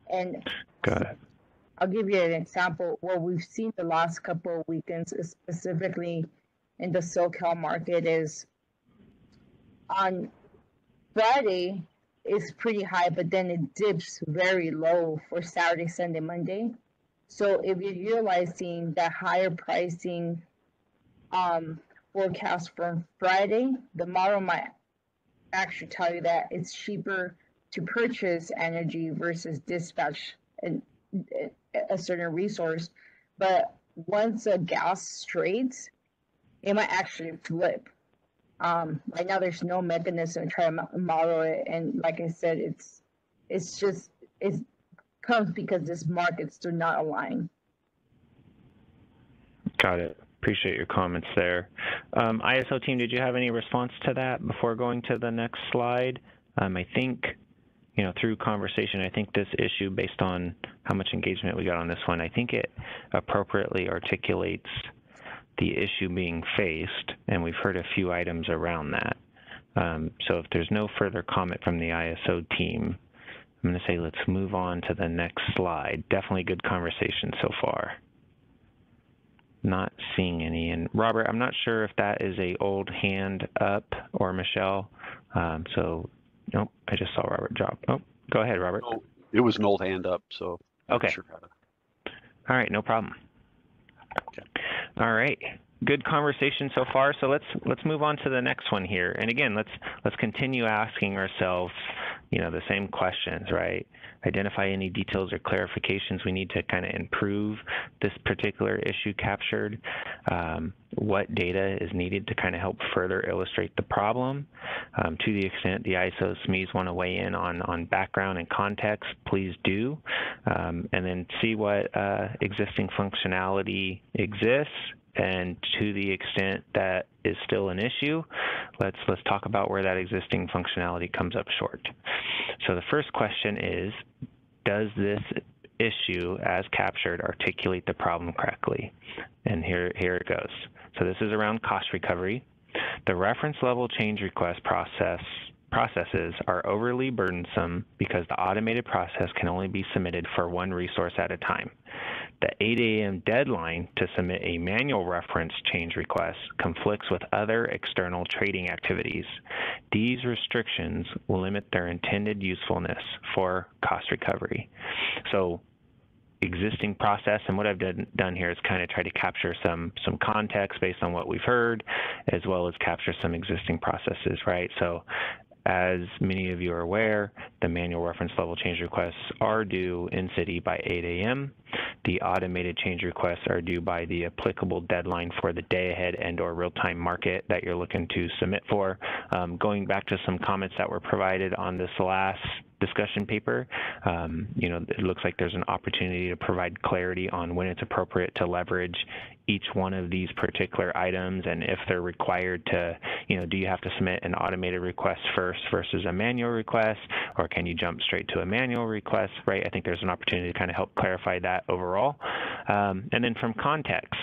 And got it. I'll give you an example. What we've seen the last couple of weekends, specifically in the SoCal market, is on Friday is pretty high, but then it dips very low for Saturday, Sunday, Monday. So if you're utilizing that higher pricing forecast from Friday, the model might actually tell you that it's cheaper to purchase energy versus dispatch a certain resource. But once a gas trades, it might actually flip. Right now, there's no mechanism to try to model it, and like I said, it comes because this markets do not align. Got it. Appreciate your comments there. ISO team, did you have any response to that before going to the next slide? I think, you know, through conversation, I think this issue, based on how much engagement we got on this one, I think it appropriately articulates the issue being faced, and we've heard a few items around that. So if there's no further comment from the ISO team, I'm going to say let's move on to the next slide. Definitely good conversation so far. Not seeing any. And Robert, I'm not sure if that is a old hand up or Michelle. So, nope, I just saw Robert drop. Oh, go ahead, Robert. Oh, it was an old hand up, so I'm okay. not sure how to... All right, no problem. Okay. All right. Good conversation so far. So let's move on to the next one here. And again, let's continue asking ourselves, you know, the same questions, right? Identify any details or clarifications we need to kind of improve this particular issue captured. What data is needed to kind of help further illustrate the problem. To the extent the ISO SMEs want to weigh in on background and context, please do. And then see what existing functionality exists. And to the extent that is still an issue, let's talk about where that existing functionality comes up short. So the first question is, does this issue as captured articulate the problem correctly? And here it goes. So this is around cost recovery. The reference level change request processes are overly burdensome because the automated process can only be submitted for one resource at a time. The 8 a.m. deadline to submit a manual reference change request conflicts with other external trading activities. These restrictions limit their intended usefulness for cost recovery. So existing process, and what I've done here is kind of try to capture some context based on what we've heard, as well as capture some existing processes, right? So as many of you are aware, the manual reference level change requests are due in city by 8 a.m. The automated change requests are due by the applicable deadline for the day ahead and or real-time market that you're looking to submit for. Going back to some comments that were provided on this last discussion paper. It looks like there's an opportunity to provide clarity on when it's appropriate to leverage each one of these particular items, and if they're required to, do you have to submit an automated request first versus a manual request, or can you jump straight to a manual request, right? I think there's an opportunity to kind of help clarify that overall. And then from context,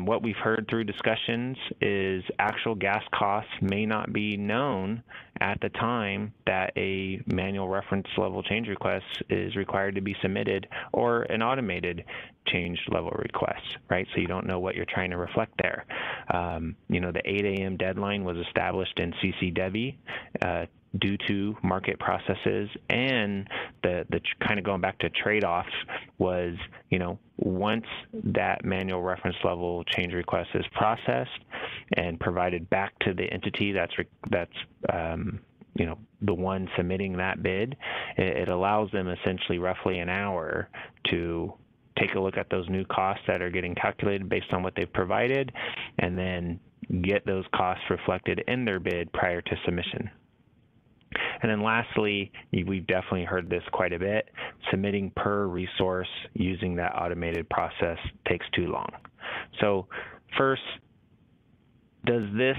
what we've heard through discussions is actual gas costs may not be known at the time that a manual reference level change request is required to be submitted, or an automated change level request, right? So you don't know what you're trying to reflect there. The 8 a.m. deadline was established in CCDEVI due to market processes, and the kind of going back to trade-offs was, once that manual reference level change request is processed and provided back to the entity that's the one submitting that bid, it allows them essentially roughly an hour to take a look at those new costs that are getting calculated based on what they've provided, and then get those costs reflected in their bid prior to submission. And then lastly, we've definitely heard this quite a bit, submitting per resource using that automated process takes too long. So first, does this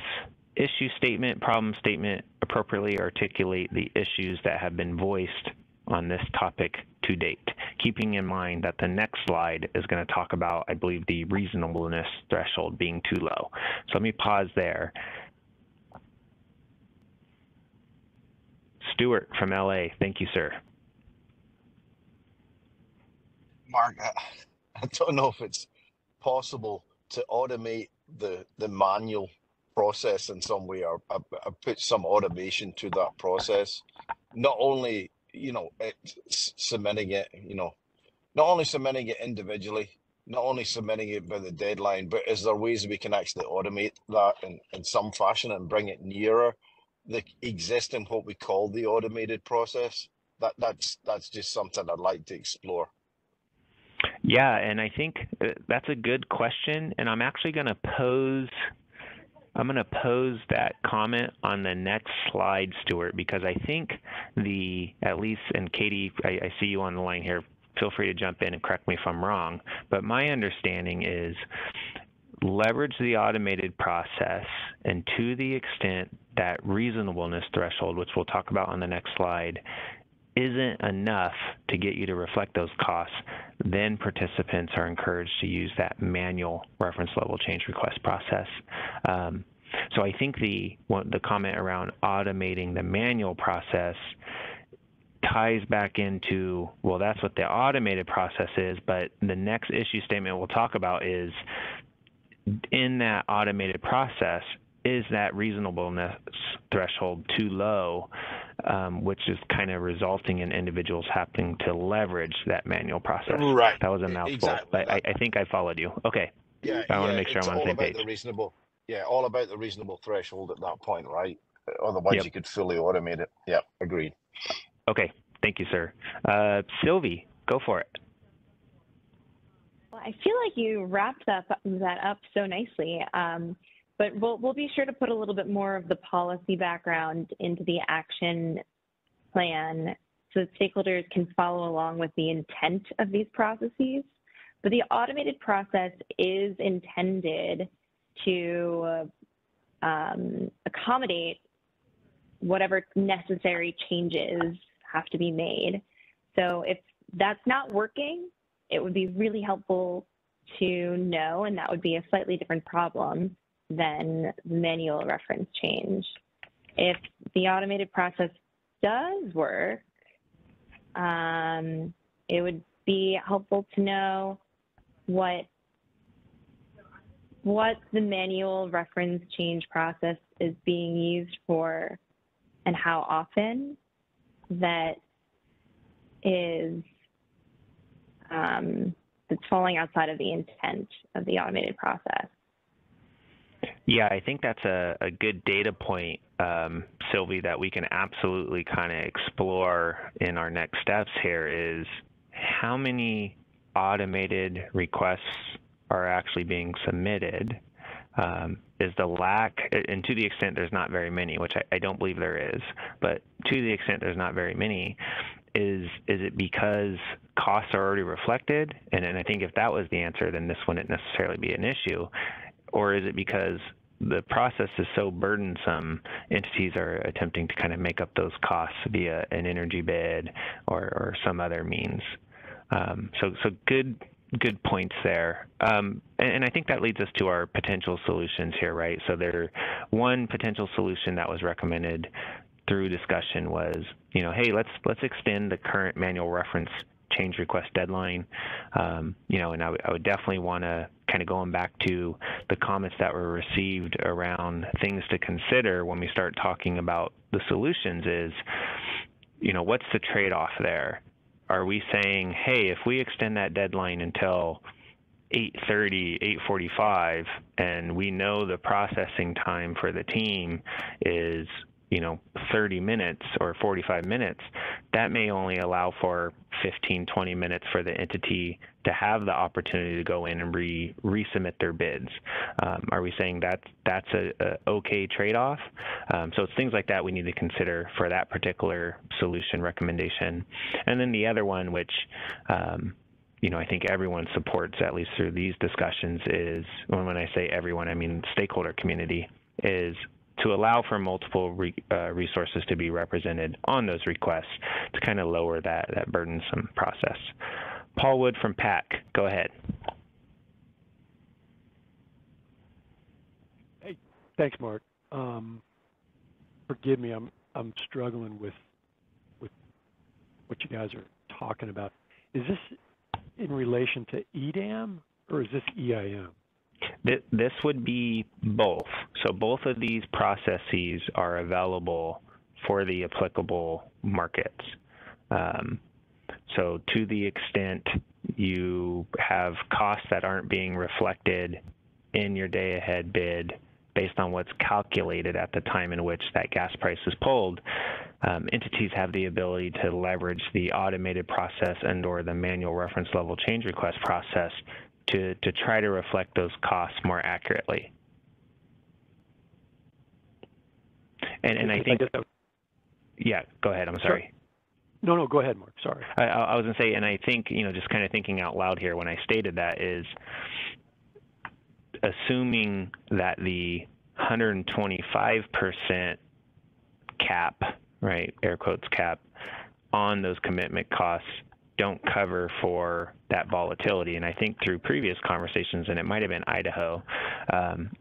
issue statement, problem statement appropriately articulate the issues that have been voiced on this topic to date? Keeping in mind that the next slide is going to talk about, I believe, the reasonableness threshold being too low. So let me pause there. Stuart from LA, thank you, sir. Mark, I don't know if it's possible to automate the manual process in some way, or put some automation to that process. Not only, submitting it, not only submitting it individually, not only submitting it by the deadline, but is there ways we can actually automate that in some fashion and bring it nearer the existing, what we call the automated process? That's just something I'd like to explore. Yeah, and I think that's a good question, and I'm actually going to pose that comment on the next slide, Stuart, because I think at least, and Katie, I see you on the line here, feel free to jump in and correct me if I'm wrong, but my understanding is leverage the automated process, and to the extent that reasonableness threshold, which we'll talk about on the next slide, isn't enough to get you to reflect those costs, then participants are encouraged to use that manual reference level change request process. So I think the comment around automating the manual process ties back into, well, that's what the automated process is, but the next issue statement we'll talk about is, in that automated process, is that reasonableness threshold too low, which is kind of resulting in individuals having to leverage that manual process. Right. That was a mouthful, exactly. but I think I followed you. Okay. Yeah, I want to make sure I'm on the same page. All about the reasonable threshold at that point, right? Otherwise, you could fully automate it. Yeah, agreed. Okay, thank you, sir. Sylvie, go for it. Well, I feel like you wrapped that up so nicely. But we'll be sure to put a little bit more of the policy background into the action plan so that stakeholders can follow along with the intent of these processes. But the automated process is intended to accommodate whatever necessary changes have to be made. So if that's not working, it would be really helpful to know, and that would be a slightly different problem than manual reference change. If the automated process does work, it would be helpful to know what the manual reference change process is being used for and how often that is it's falling outside of the intent of the automated process. Yeah, I think that's a good data point, Sylvie, that we can absolutely kind of explore in our next steps here is how many automated requests are actually being submitted, the lack, and to the extent there's not very many, which I don't believe there is, but to the extent there's not very many, is it because costs are already reflected? And I think if that was the answer, then this wouldn't necessarily be an issue. Or is it because the process is so burdensome, entities are attempting to kind of make up those costs via an energy bid or some other means? So good points there. And I think that leads us to our potential solutions here, right? So one potential solution that was recommended through discussion was, hey, let's extend the current manual reference change request deadline. And I would definitely want to kind of going back to the comments that were received around things to consider when we start talking about the solutions is, what's the trade-off there? Are we saying, hey, if we extend that deadline until 8:30, 8:45, and we know the processing time for the team is 30 minutes or 45 minutes, that may only allow for 15, 20 minutes for the entity to have the opportunity to go in and resubmit their bids. Are we saying that's a okay trade-off? So it's things like that we need to consider for that particular solution recommendation. And then the other one, which I think everyone supports, at least through these discussions, is, when I say everyone, I mean stakeholder community, is to allow for multiple resources to be represented on those requests to kind of lower that burdensome process. Paul Wood from PAC, go ahead. Hey, thanks, Mark. Forgive me, I'm struggling with what you guys are talking about. Is this in relation to EDAM or is this EIM? This would be both. So both of these processes are available for the applicable markets. So to the extent you have costs that aren't being reflected in your day-ahead bid based on what's calculated at the time in which that gas price is pulled, entities have the ability to leverage the automated process and/or the manual reference level change request process to try to reflect those costs more accurately. And I think, yeah, go ahead, I'm sorry. No, go ahead, Mark, sorry. I was gonna say, and I think, just kind of thinking out loud here when I stated that is, assuming that the 125% cap, right, air quotes cap, on those commitment costs don't cover for that volatility. And I think through previous conversations, and it might have been Idaho,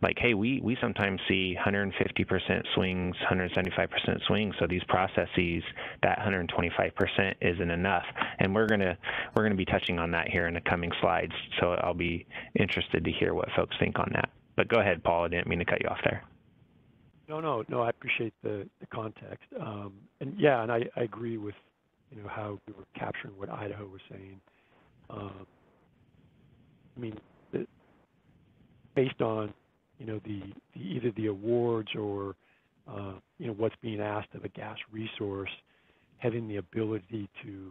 like, hey, we sometimes see 150% swings, 175% swings. So these processes, that 125% isn't enough. And we're gonna be touching on that here in the coming slides. So I'll be interested to hear what folks think on that. But go ahead, Paul. I didn't mean to cut you off there. No, I appreciate the context. And yeah, and I agree with how we were capturing what Idaho was saying. I mean, based on either the awards or what's being asked of a gas resource, having the ability to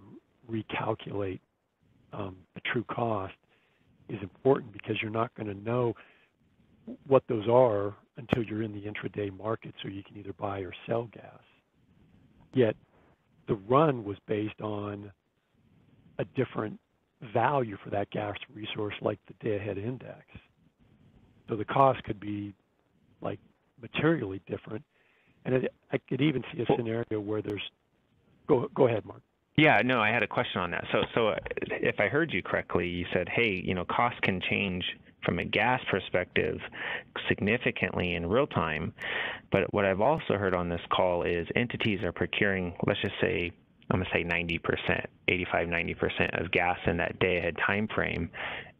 recalculate the true cost is important, because you're not going to know what those are until you're in the intraday market, so you can either buy or sell gas. Yet the run was based on a different value for that gas resource, like the day-ahead index. So the cost could be like materially different. And I could even see a scenario where there's, go ahead, Mark. Yeah, no, I had a question on that. So if I heard you correctly, you said, hey, costs can change from a gas perspective significantly in real time. But what I've also heard on this call is entities are procuring, let's just say, I'm going to say 90%, 85, 90% of gas in that day ahead time frame.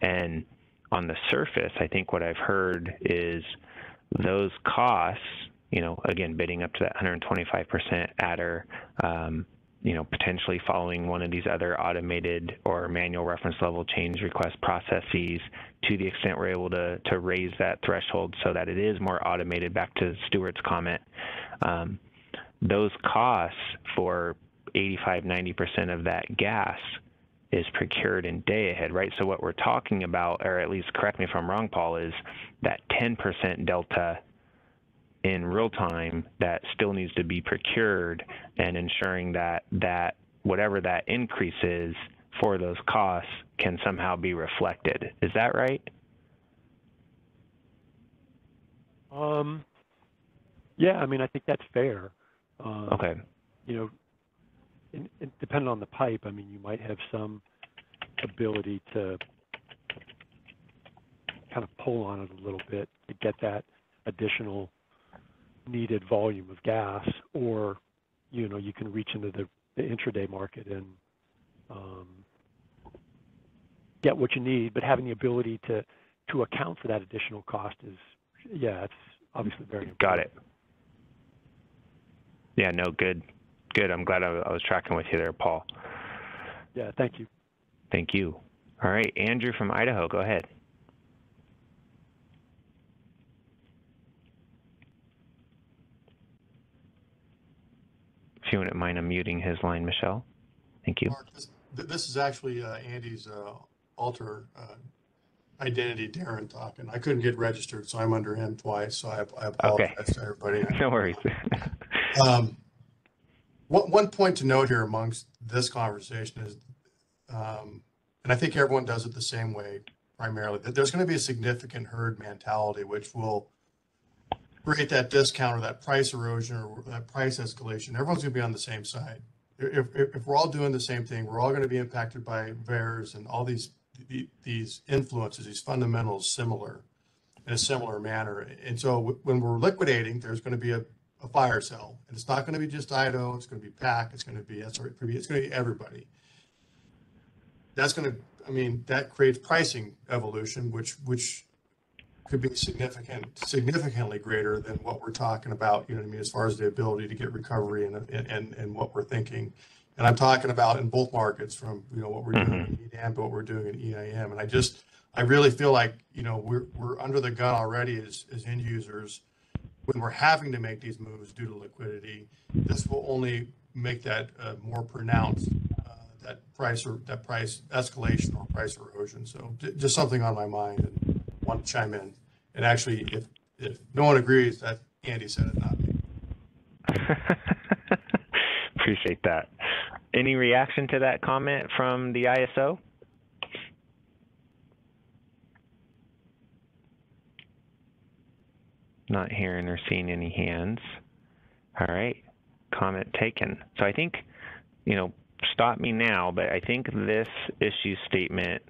And on the surface, I think what I've heard is those costs, again, bidding up to that 125% adder, potentially following one of these other automated or manual reference level change request processes, to the extent we're able to raise that threshold so that it is more automated, back to Stuart's comment, those costs for 85, 90% of that gas is procured in day ahead, right? So what we're talking about, or at least correct me if I'm wrong, Paul, is that 10% delta in real time that still needs to be procured, and ensuring that whatever that increase is for those costs can somehow be reflected. Is that right? Yeah, I mean, I think that's fair. Okay. You know, depending on the pipe, I mean, you might have some ability to kind of pull on it a little bit to get that additional needed volume of gas, or, you know, you can reach into the intraday market and get what you need, but having the ability to account for that additional cost is, yeah, it's obviously very important. Got it. Yeah, no, good. I'm glad I was tracking with you there, Paul. Yeah, thank you. Thank you. All right, Andrew from Idaho, go ahead. If you wouldn't mind unmuting his line, Michelle. Thank you. Mark, this is actually Andy's alter identity, Darren talking. I couldn't get registered, so I'm under him twice. So I apologize to everybody. No worries. One point to note here amongst this conversation is, and I think everyone does it the same way primarily, that there's going to be a significant herd mentality, which will create that discount or that price erosion or that price escalation. Everyone's going to be on the same side. If we're all doing the same thing, we're all going to be impacted by VAERS and all these influences, these fundamentals similar in a similar manner. And so when we're liquidating, there's going to be a fire sale, and it's not going to be just Idaho. It's going to be PAC. It's going to be SRE. It's going to be everybody. That's going to, I mean, that creates pricing evolution, which could be significantly greater than what we're talking about. You know what I mean, as far as the ability to get recovery and what we're thinking. And I'm talking about in both markets, from, you know, what we're doing in EDAM to what we're doing in EIM. And I really feel like, you know, we're under the gun already as end users. When we're having to make these moves due to liquidity, this will only make that more pronounced, that price escalation or price erosion. So just something on my mind, and want to chime in. And actually, if no one agrees, that Andy said it, not me. Appreciate that. Any reaction to that comment from the ISO? Not hearing or seeing any hands. All right, comment taken. So I think, you know, stop me now, but I think this issue statement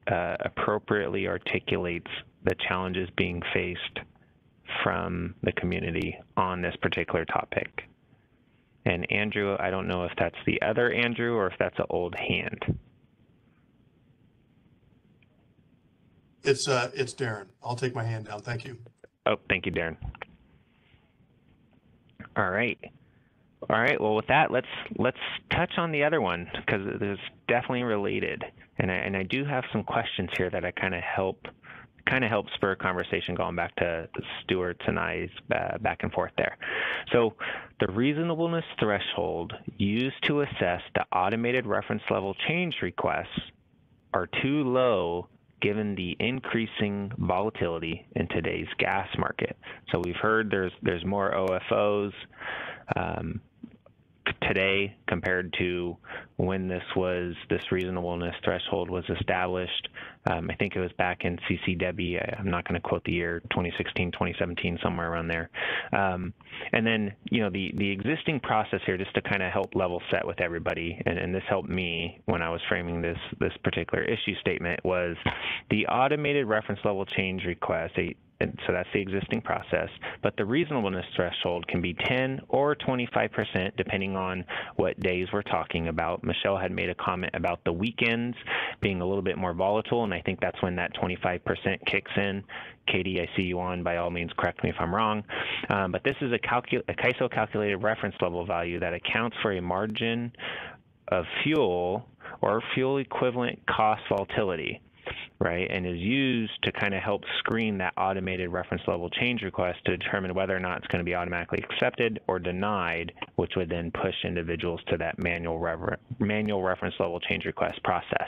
appropriately articulates the challenges being faced from the community on this particular topic. And Andrew, I don't know if that's the other Andrew or if that's an old hand. It's Darren. I'll take my hand down. Thank you. Oh, thank you, Darren. All right. Well, with that, let's touch on the other one, because it's definitely related, and I do have some questions here that I kind of help spur a conversation going back to Stuart's and I's back and forth there. So the reasonableness threshold used to assess the automated reference level change requests are too low given the increasing volatility in today's gas market. So we've heard there's more OFOs today compared to when this reasonableness threshold was established. I think it was back in CCW. I'm not going to quote the year, 2016, 2017, somewhere around there. And then, you know, the existing process here, just to kind of help level set with everybody, and this helped me when I was framing this particular issue statement, was the automated reference level change request. And so that's the existing process, but the reasonableness threshold can be 10 or 25% depending on what days we're talking about. Michelle had made a comment about the weekends being a little bit more volatile, and I think that's when that 25% kicks in. Katie, I see you on. By all means, correct me if I'm wrong. But this is a CAISO calculated reference level value that accounts for a margin of fuel or fuel equivalent cost volatility. right, and is used to kind of help screen that automated reference level change request to determine whether or not it's going to be automatically accepted or denied, which would then push individuals to that manual reference level change request process.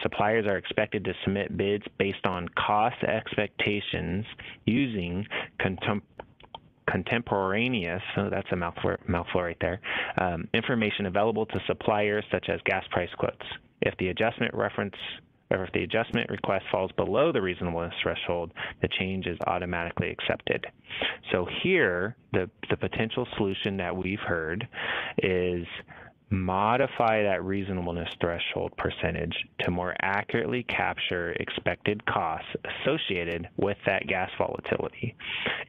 Suppliers are expected to submit bids based on cost expectations using contemporaneous, so that's a mouthful right there, information available to suppliers such as gas price quotes. If the adjustment request falls below the reasonableness threshold, the change is automatically accepted. So here, the potential solution that we've heard is modify that reasonableness threshold percentage to more accurately capture expected costs associated with that gas volatility.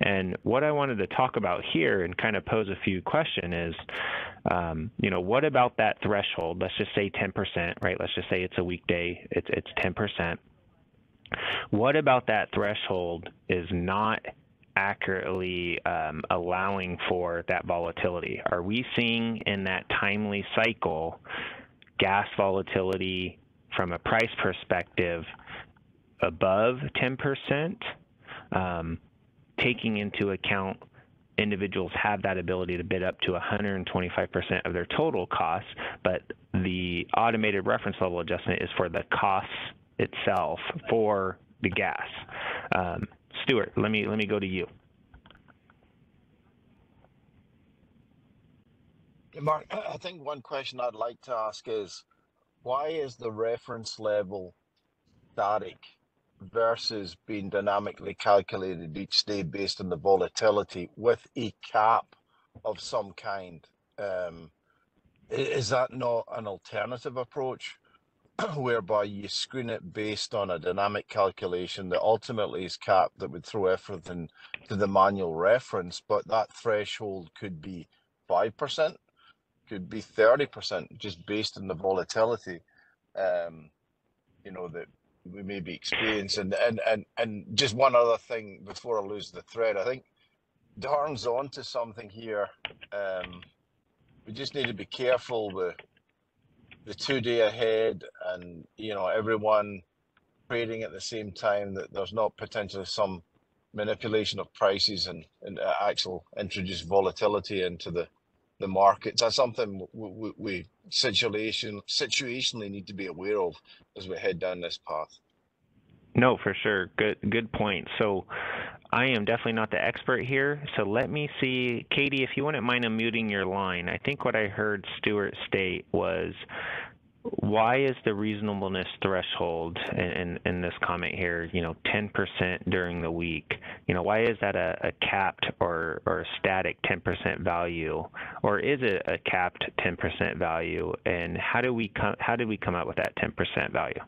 And what I wanted to talk about here and kind of pose a few questions is, what about that threshold? Let's just say 10%, right? Let's just say it's a weekday, it's 10%. What about that threshold is not accurately allowing for that volatility? Are we seeing in that timely cycle gas volatility from a price perspective above 10%, taking into account individuals have that ability to bid up to 125% of their total costs, but the automated reference level adjustment is for the costs itself for the gas? Stuart, let me go to you. Mark, I think one question I'd like to ask is, why is the reference level static versus being dynamically calculated each day based on the volatility with a cap of some kind? Is that not an alternative approach whereby you screen it based on a dynamic calculation that ultimately is capped, that would throw everything to the manual reference, but that threshold could be 5%, could be 30%, just based on the volatility, that we may be experiencing. And just one other thing before I lose the thread, I think Darren's onto something here. We just need to be careful with the 2-day ahead and everyone trading at the same time, that there's not potentially some manipulation of prices and actual introduced volatility into the markets. That's something we situationally need to be aware of as we head down this path. No, for sure. Good point. So I am definitely not the expert here. So let me see, Katie, if you wouldn't mind unmuting your line. I think what I heard Stuart state was, why is the reasonableness threshold in this comment here, 10% during the week? Why is that a capped or a static 10% value, or is it a capped 10% value? And how did we come up with that 10% value?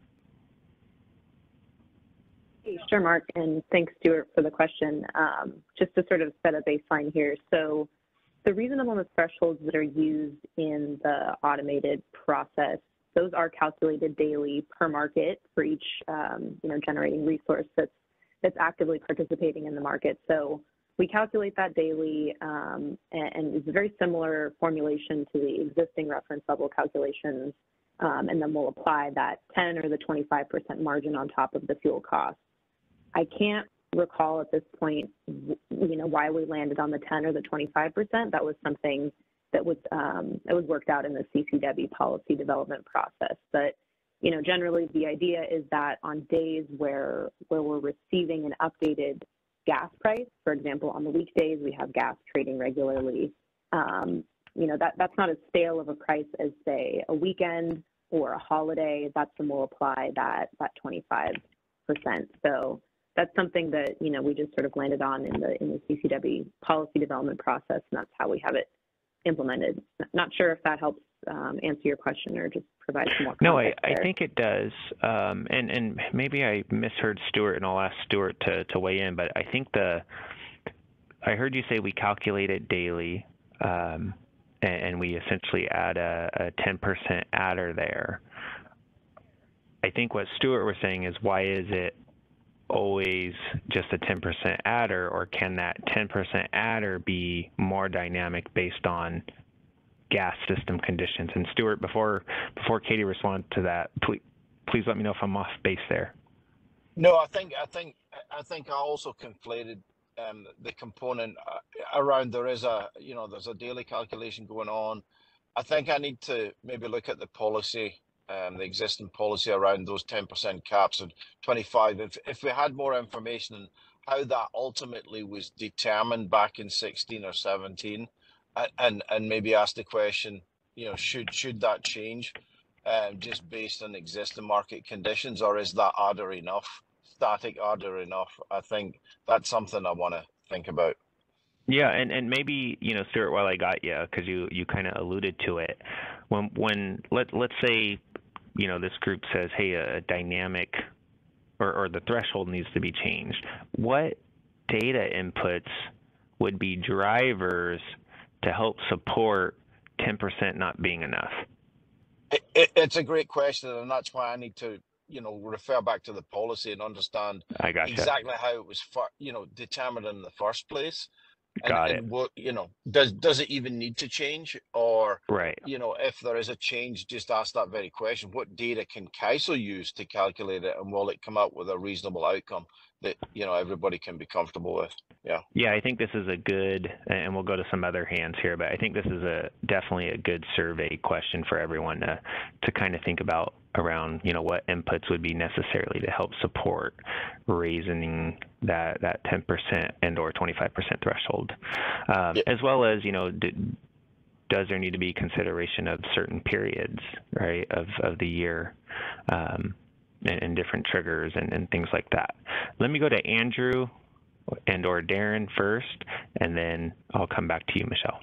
Sure, Mark, and thanks, Stuart, for the question. Just to sort of set a baseline here. So the reasonableness thresholds that are used in the automated process, those are calculated daily per market for each generating resource that's actively participating in the market. So we calculate that daily, and it's a very similar formulation to the existing reference level calculations, and then we'll apply that 10 or the 25% margin on top of the fuel cost. I can't recall at this point, why we landed on the 10 or the 25%. That was something that was worked out in the CCW policy development process. But generally the idea is that on days where we're receiving an updated gas price, for example, on the weekdays we have gas trading regularly. That's not as stale of a price as, say, a weekend or a holiday. That's when we'll apply that 25%. So that's something that we just sort of landed on in the CCW policy development process, and that's how we have it implemented. Not sure if that helps answer your question or just provide some more context. No, I think it does. And maybe I misheard Stuart, and I'll ask Stuart to weigh in, but I think I heard you say we calculate it daily, and we essentially add a 10% adder there. I think what Stuart was saying is, why is it always just a 10% adder, or can that 10% adder be more dynamic based on gas system conditions? And Stuart, before Katie responds to that, please let me know if I'm off base there. No, I think I also conflated the component around there's a daily calculation going on. I think I need to maybe look at the policy, the existing policy around those 10% caps and 25. If we had more information on how that ultimately was determined back in 16 or 17, and maybe ask the question, should that change just based on existing market conditions, or is that adder enough? Static adder enough? I think that's something I want to think about. Yeah, and maybe, Stuart, while I got you, because you kind of alluded to it, when let's say, this group says, hey, a dynamic or the threshold needs to be changed. What data inputs would be drivers to help support 10% not being enough? It's a great question, and that's why I need to refer back to the policy and understand exactly how it was determined in the first place. And what, does it even need to change? Or, if there is a change, just ask that very question. What data can CAISO use to calculate it, and will it come up with a reasonable outcome that, everybody can be comfortable with? Yeah. Yeah, I think this is a good, and we'll go to some other hands here, but I think this is definitely a good survey question for everyone to kind of think about around, what inputs would be necessarily to help support raising that 10% and or 25% threshold, as well as, does there need to be consideration of certain periods, right, of the year, and different triggers and things like that. Let me go to Andrew and or Darren first, and then I'll come back to you, Michelle.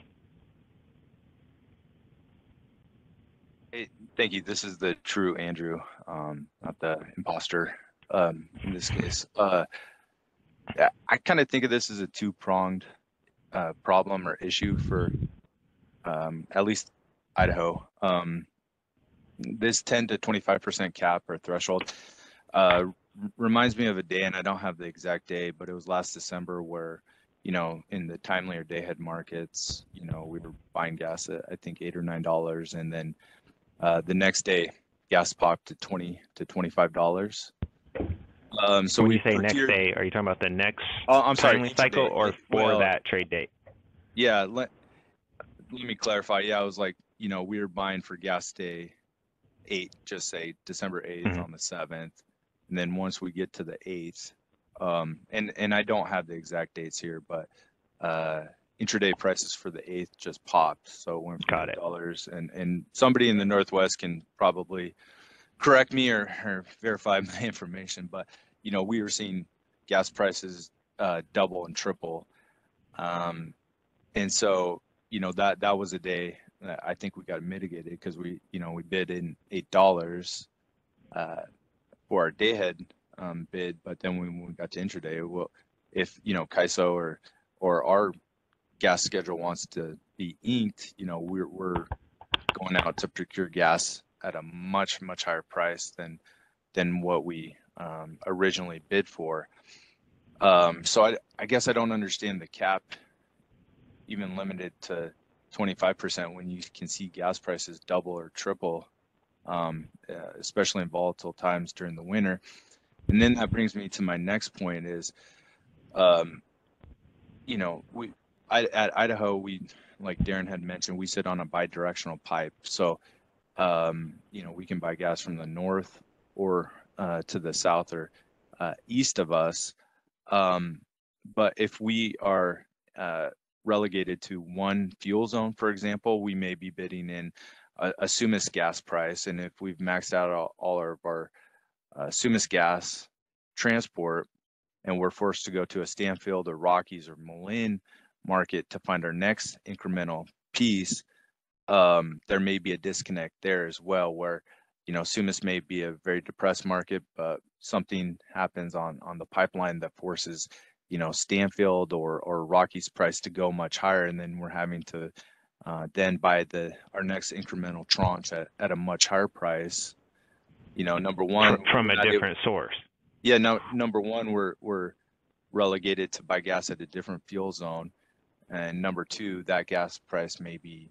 Hey, thank you. This is the true Andrew, not the imposter in this case. I kind of think of this as a two-pronged problem or issue for at least Idaho. This 10 to 25% cap or threshold reminds me of a day, and I don't have the exact day, but it was last December where, in the timely or day-ahead markets, we were buying gas at, I think, $8 or $9, and then the next day, gas popped to $20 to $25. So when you say next day, are you talking about the next timely cycle or that trade date? Yeah, let me clarify. Yeah, I was like, we were buying for gas day 8, just say December 8th on the 7th. And then once we get to the 8th, and I don't have the exact dates here, but intraday prices for the 8th just popped. So it went from $8, and somebody in the Northwest can probably correct me or verify my information, but we were seeing gas prices double and triple. And so, that was a day that I think we got mitigated because we bid in $8 for our day ahead bid, but then when we got to intraday, well, if CAISO or our gas schedule wants to be inked, we're going out to procure gas at a much higher price than what we originally bid for. So I guess I don't understand the cap even limited to 25% when you can see gas prices double or triple, especially in volatile times during the winter. And then that brings me to my next point is, at Idaho, like Darren had mentioned, we sit on a bi-directional pipe. So, we can buy gas from the north or to the south or east of us. But if we are relegated to one fuel zone, for example, we may be bidding in a Sumas gas price. And if we've maxed out all of our Sumas gas transport and we're forced to go to a Stanfield or Rockies or Malin market to find our next incremental piece, there may be a disconnect there as well where, Sumas may be a very depressed market, but something happens on the pipeline that forces Stanfield or Rockies price to go much higher, and then we're having to then buy our next incremental tranche at a much higher price. Number one, from a different source. Yeah, no. Number one, we're relegated to buy gas at a different fuel zone, and number two, that gas price may be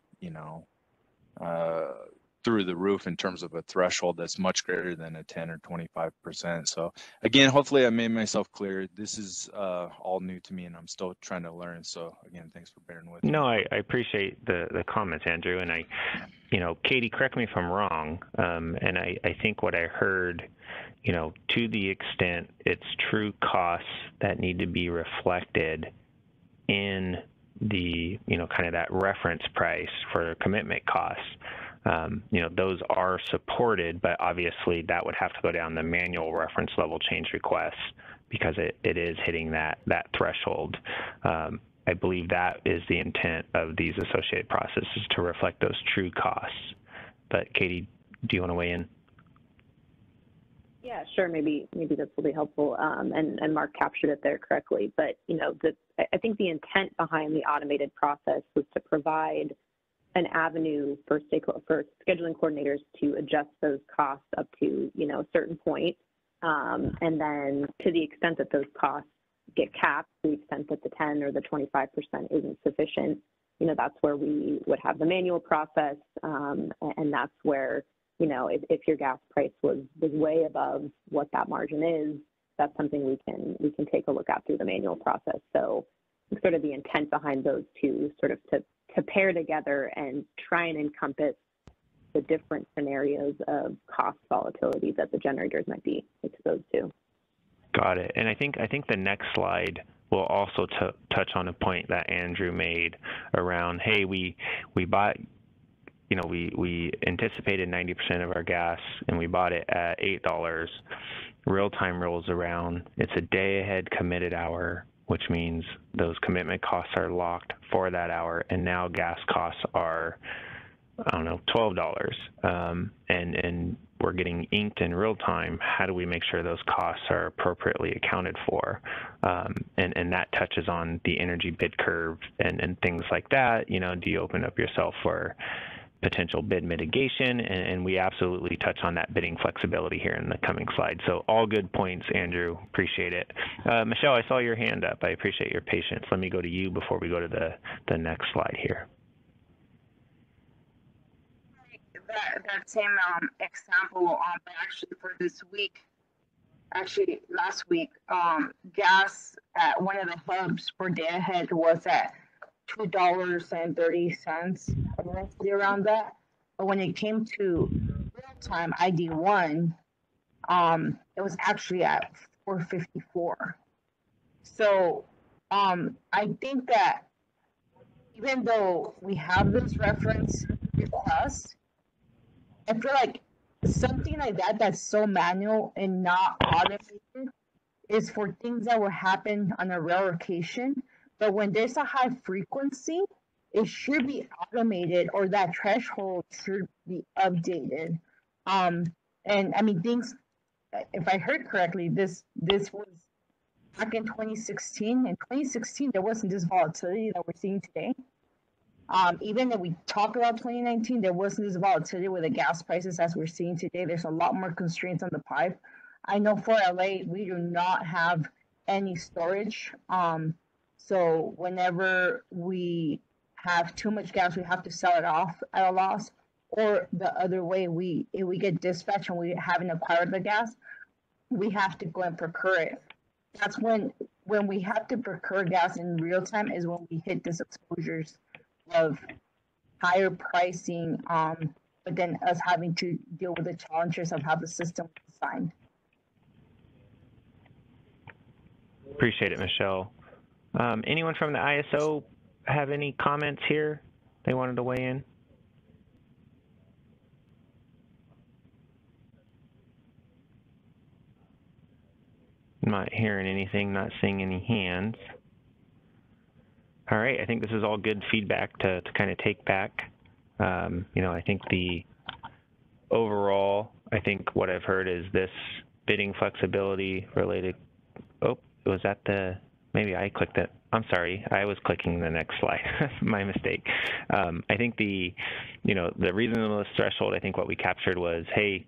through the roof in terms of a threshold that's much greater than a 10 or 25%. So again, hopefully I made myself clear. This is all new to me and I'm still trying to learn. So again, thanks for bearing with me. No, I appreciate the comments, Andrew. And Katie, correct me if I'm wrong. And I think what I heard, to the extent it's true costs that need to be reflected in the, kind of that reference price for commitment costs. Those are supported, but obviously that would have to go down the manual reference level change requests because it is hitting that threshold. I believe that is the intent of these associated processes, to reflect those true costs. But Katie, do you want to weigh in? Yeah, sure. Maybe this will be helpful. And Mark captured it there correctly. But I think the intent behind the automated process was to provide an avenue for scheduling coordinators to adjust those costs up to a certain point, and then to the extent that those costs get capped, to the extent that the 10 or the 25% isn't sufficient, that's where we would have the manual process, and that's where if your gas price was way above what that margin is, that's something we can take a look at through the manual process. So sort of the intent behind those two, sort of to pair together and try and encompass the different scenarios of cost volatility that the generators might be exposed to. Got it. And I think the next slide will also touch on a point that Andrew made around, hey, we bought, we anticipated 90% of our gas and we bought it at $8. Real time rolls around. It's a day ahead committed hour, which means those commitment costs are locked for that hour. And now gas costs are, $12. And we're getting inked in real time. How do we make sure those costs are appropriately accounted for? And that touches on the energy bid curve and things like that. Do you open up yourself for potential bid mitigation? And we absolutely touch on that bidding flexibility here in the coming slide. So all good points, Andrew. Appreciate it. Michelle, I saw your hand up. I appreciate your patience. Let me go to you before we go to the next slide here. That same example, but actually for this week, last week, gas at one of the hubs for day ahead was at $2.30, roughly around that. But when it came to real-time ID1, it was actually at $4.54. So I think that even though we have this reference request, I feel like something like that that's so manual and not automated is for things that will happen on a rare occasion. But when there's a high frequency, it should be automated, or that threshold should be updated. And I mean, things, if I heard correctly, this was back in 2016. In 2016, there wasn't this volatility that we're seeing today. Even if we talk about 2019, there wasn't this volatility with the gas prices as we're seeing today. There's a lot more constraints on the pipe. I know for LA, we do not have any storage. So whenever we have too much gas, we have to sell it off at a loss. Or the other way, if we get dispatched and we haven't acquired the gas, we have to go and procure it. That's when we have to procure gas in real time is when we hit these exposures of higher pricing, but then us having to deal with the challenges of how the system is designed. Appreciate it, Michelle. Anyone from the ISO have any comments here they wanted to weigh in? I'm not hearing anything, not seeing any hands. All right, I think this is all good feedback to kind of take back. I think the overall, I think what I've heard is this bidding flexibility related. Oh, was that maybe I clicked it. I'm sorry, I was clicking the next slide. My mistake. I think the reasonableness threshold, I think what we captured was, hey,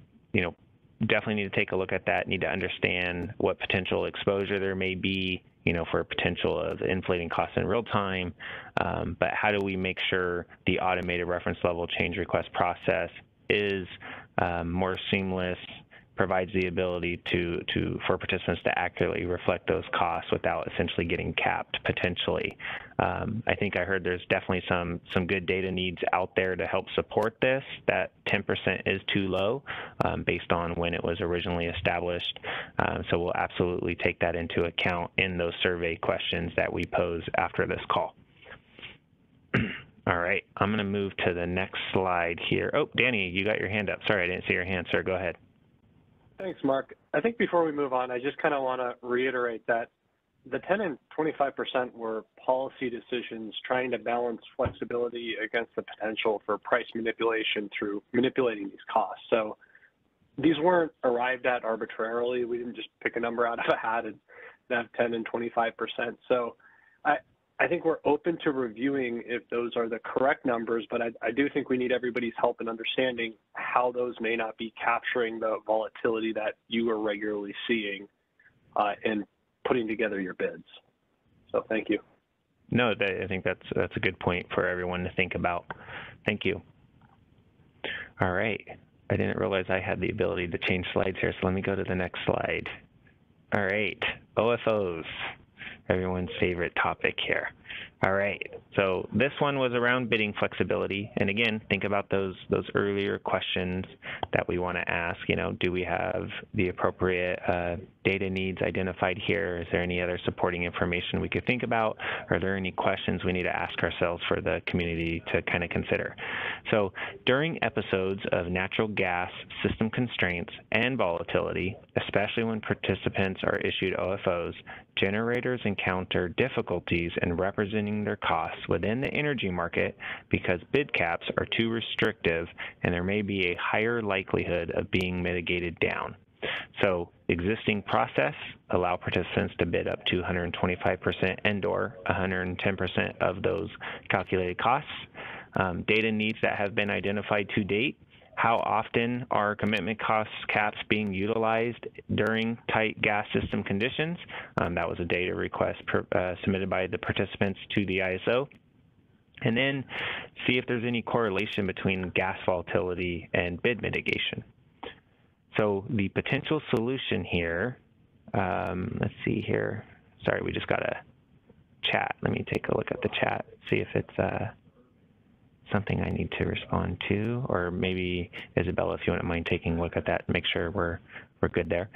definitely need to take a look at that, need to understand what potential exposure there may be, for potential of inflating costs in real time. But how do we make sure the automated reference level change request process is more seamless, provides the ability for participants to accurately reflect those costs without essentially getting capped potentially. I think I heard there's definitely some good data needs out there to help support this. That 10% is too low based on when it was originally established. So we'll absolutely take that into account in those survey questions that we pose after this call. All right, I'm going to move to the next slide here. Oh, Danny, you got your hand up. Sorry, I didn't see your hand, sir. Go ahead. Thanks, Mark. I think before we move on, I just kind of want to reiterate that the 10 and 25% were policy decisions trying to balance flexibility against the potential for price manipulation through manipulating these costs. So these weren't arrived at arbitrarily. We didn't just pick a number out of a hat and have 10 and 25%. So I think we're open to reviewing if those are the correct numbers, but I do think we need everybody's help in understanding how those may not be capturing the volatility that you are regularly seeing in putting together your bids. So thank you. No, I think that's a good point for everyone to think about. Thank you. All right. I didn't realize I had the ability to change slides here, so let me go to the next slide. All right, OFOs. Everyone's favorite topic here. All right, so this one was around bidding flexibility. And again, think about those earlier questions that we want to ask. You know, do we have the appropriate data needs identified here? Is there any other supporting information we could think about? Are there any questions we need to ask ourselves for the community to kind of consider? So during episodes of natural gas system constraints and volatility, especially when participants are issued OFOs, generators encounter difficulties in representing their costs within the energy market because bid caps are too restrictive and there may be a higher likelihood of being mitigated down. So existing process allow participants to bid up to 125% and/or 110% of those calculated costs. Data needs that have been identified to date. How often are commitment cost caps being utilized during tight gas system conditions? That was a data request submitted by the participants to the ISO. And then see if there's any correlation between gas volatility and bid mitigation. So the potential solution here, let's see here. Sorry, we just got a chat. Let me take a look at the chat, see if it's something I need to respond to, or maybe Isabella, if you wouldn't mind taking a look at that, make sure we're good there.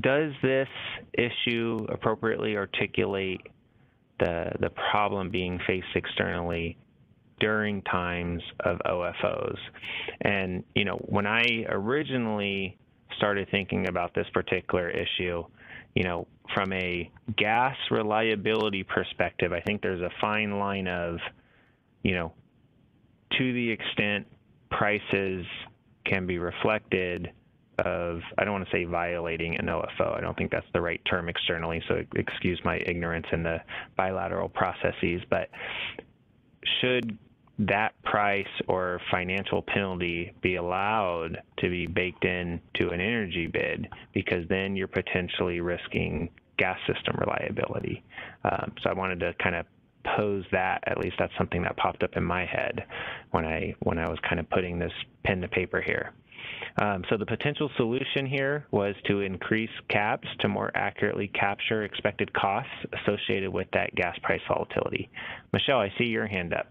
Does this issue appropriately articulate the problem being faced externally during times of OFOs? And you know, when I originally started thinking about this particular issue, you know, from a gas reliability perspective, I think there's a fine line of, you know, to the extent prices can be reflected of, I don't want to say violating an OFO. I don't think that's the right term externally, so excuse my ignorance in the bilateral processes, but should that price or financial penalty be allowed to be baked into an energy bid, because then you're potentially risking gas system reliability. So I wanted to kind of pose that, at least that's something that popped up in my head when I was kind of putting this pen to paper here. So the potential solution here was to increase caps to more accurately capture expected costs associated with that gas price volatility. Michelle, I see your hand up.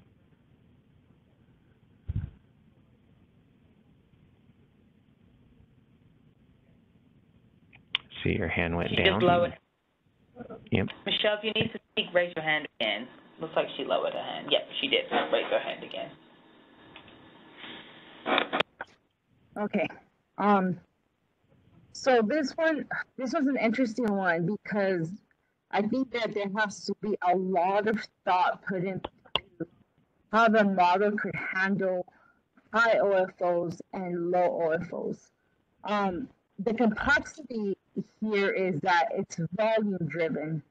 See your hand went down. Just lowered. Yep. Michelle, if you need to speak, raise your hand again. Looks like she lowered her hand. Yep, she did. Raise her hand again. Okay. So this was an interesting one because I think that there has to be a lot of thought put into how the model could handle high OFOs and low OFOs. The complexity here is that it's volume driven.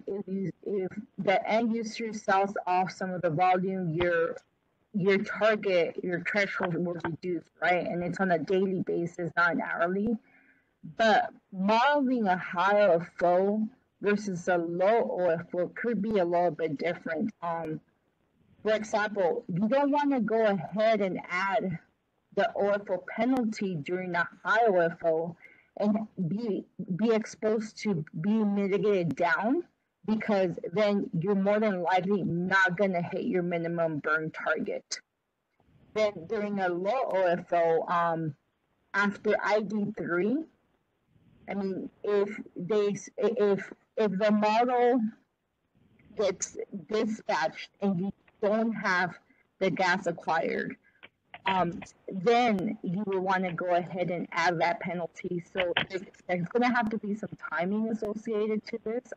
If the end user sells off some of the volume, your target, your threshold will reduce, right? And it's on a daily basis, not an hourly. But modeling a high OFO versus a low OFO could be a little bit different. for example, you don't want to go ahead and add the OFO penalty during a high OFO and be exposed to being mitigated down, because then you're more than likely not going to hit your minimum burn target. Then during a low OFO, after ID3, I mean, if the model gets dispatched and you don't have the gas acquired, then you will want to go ahead and add that penalty. So there's going to have to be some timing associated to this.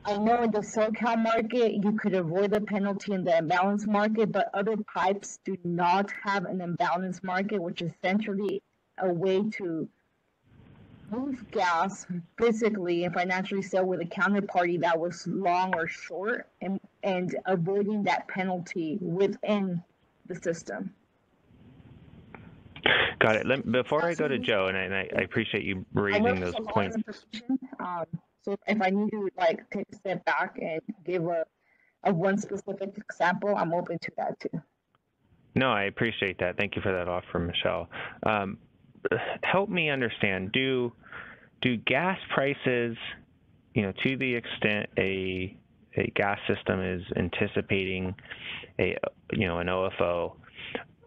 I know in the SoCal market, you could avoid the penalty in the imbalance market, but other pipes do not have an imbalance market, which is essentially a way to move gas physically and financially sell with a counterparty that was long or short, and avoiding that penalty within the system. Got it. Before I go to Joe, and I appreciate you raising those points. So if I need to take a step back and give a one specific example, I'm open to that too. No, I appreciate that. Thank you for that offer, Michelle. Help me understand, do gas prices, to the extent a gas system is anticipating an OFO,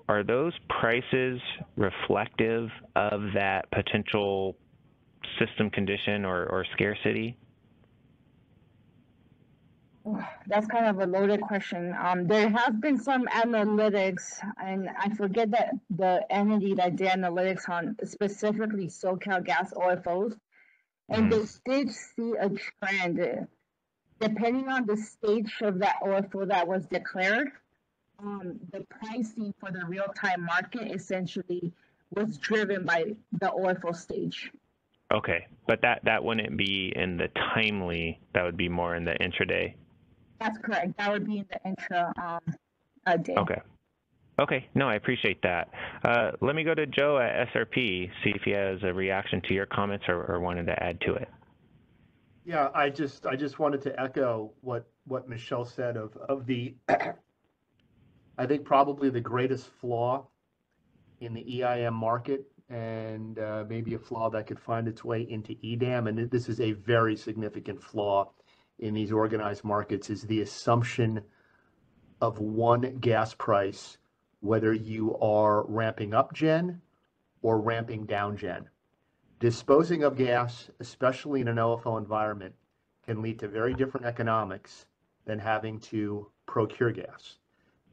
are those prices reflective of that potential system condition or scarcity? That's kind of a loaded question. There have been some analytics, and I forget that the entity that did analytics on specifically SoCal gas OFOs, and they did see a trend depending on the stage of that OFO that was declared. The pricing for the real-time market essentially was driven by the OFO stage. Okay, but that wouldn't be in the timely, that would be more in the intraday. That's correct. That would be in the intra day. Okay, no, I appreciate that. Let me go to Joe at SRP, see if he has a reaction to your comments or wanted to add to it. Yeah, I just wanted to echo what Michelle said of the, I think probably the greatest flaw in the EIM market, and maybe a flaw that could find its way into EDAM, and this is a very significant flaw in these organized markets, is the assumption of one gas price, whether you are ramping up gen or ramping down gen. Disposing of gas, especially in an OFO environment, can lead to very different economics than having to procure gas.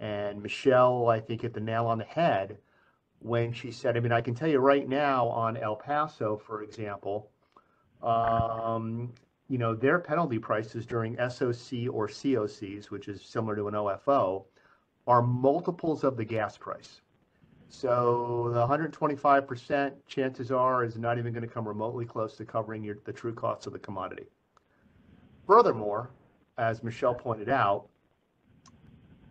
And Michelle, I think, hit the nail on the head when she said, I mean, I can tell you right now on El Paso, for example, their penalty prices during SOC or COCs, which is similar to an OFO, are multiples of the gas price. So the 125%, chances are, is not even going to come remotely close to covering the true costs of the commodity. Furthermore, as Michelle pointed out,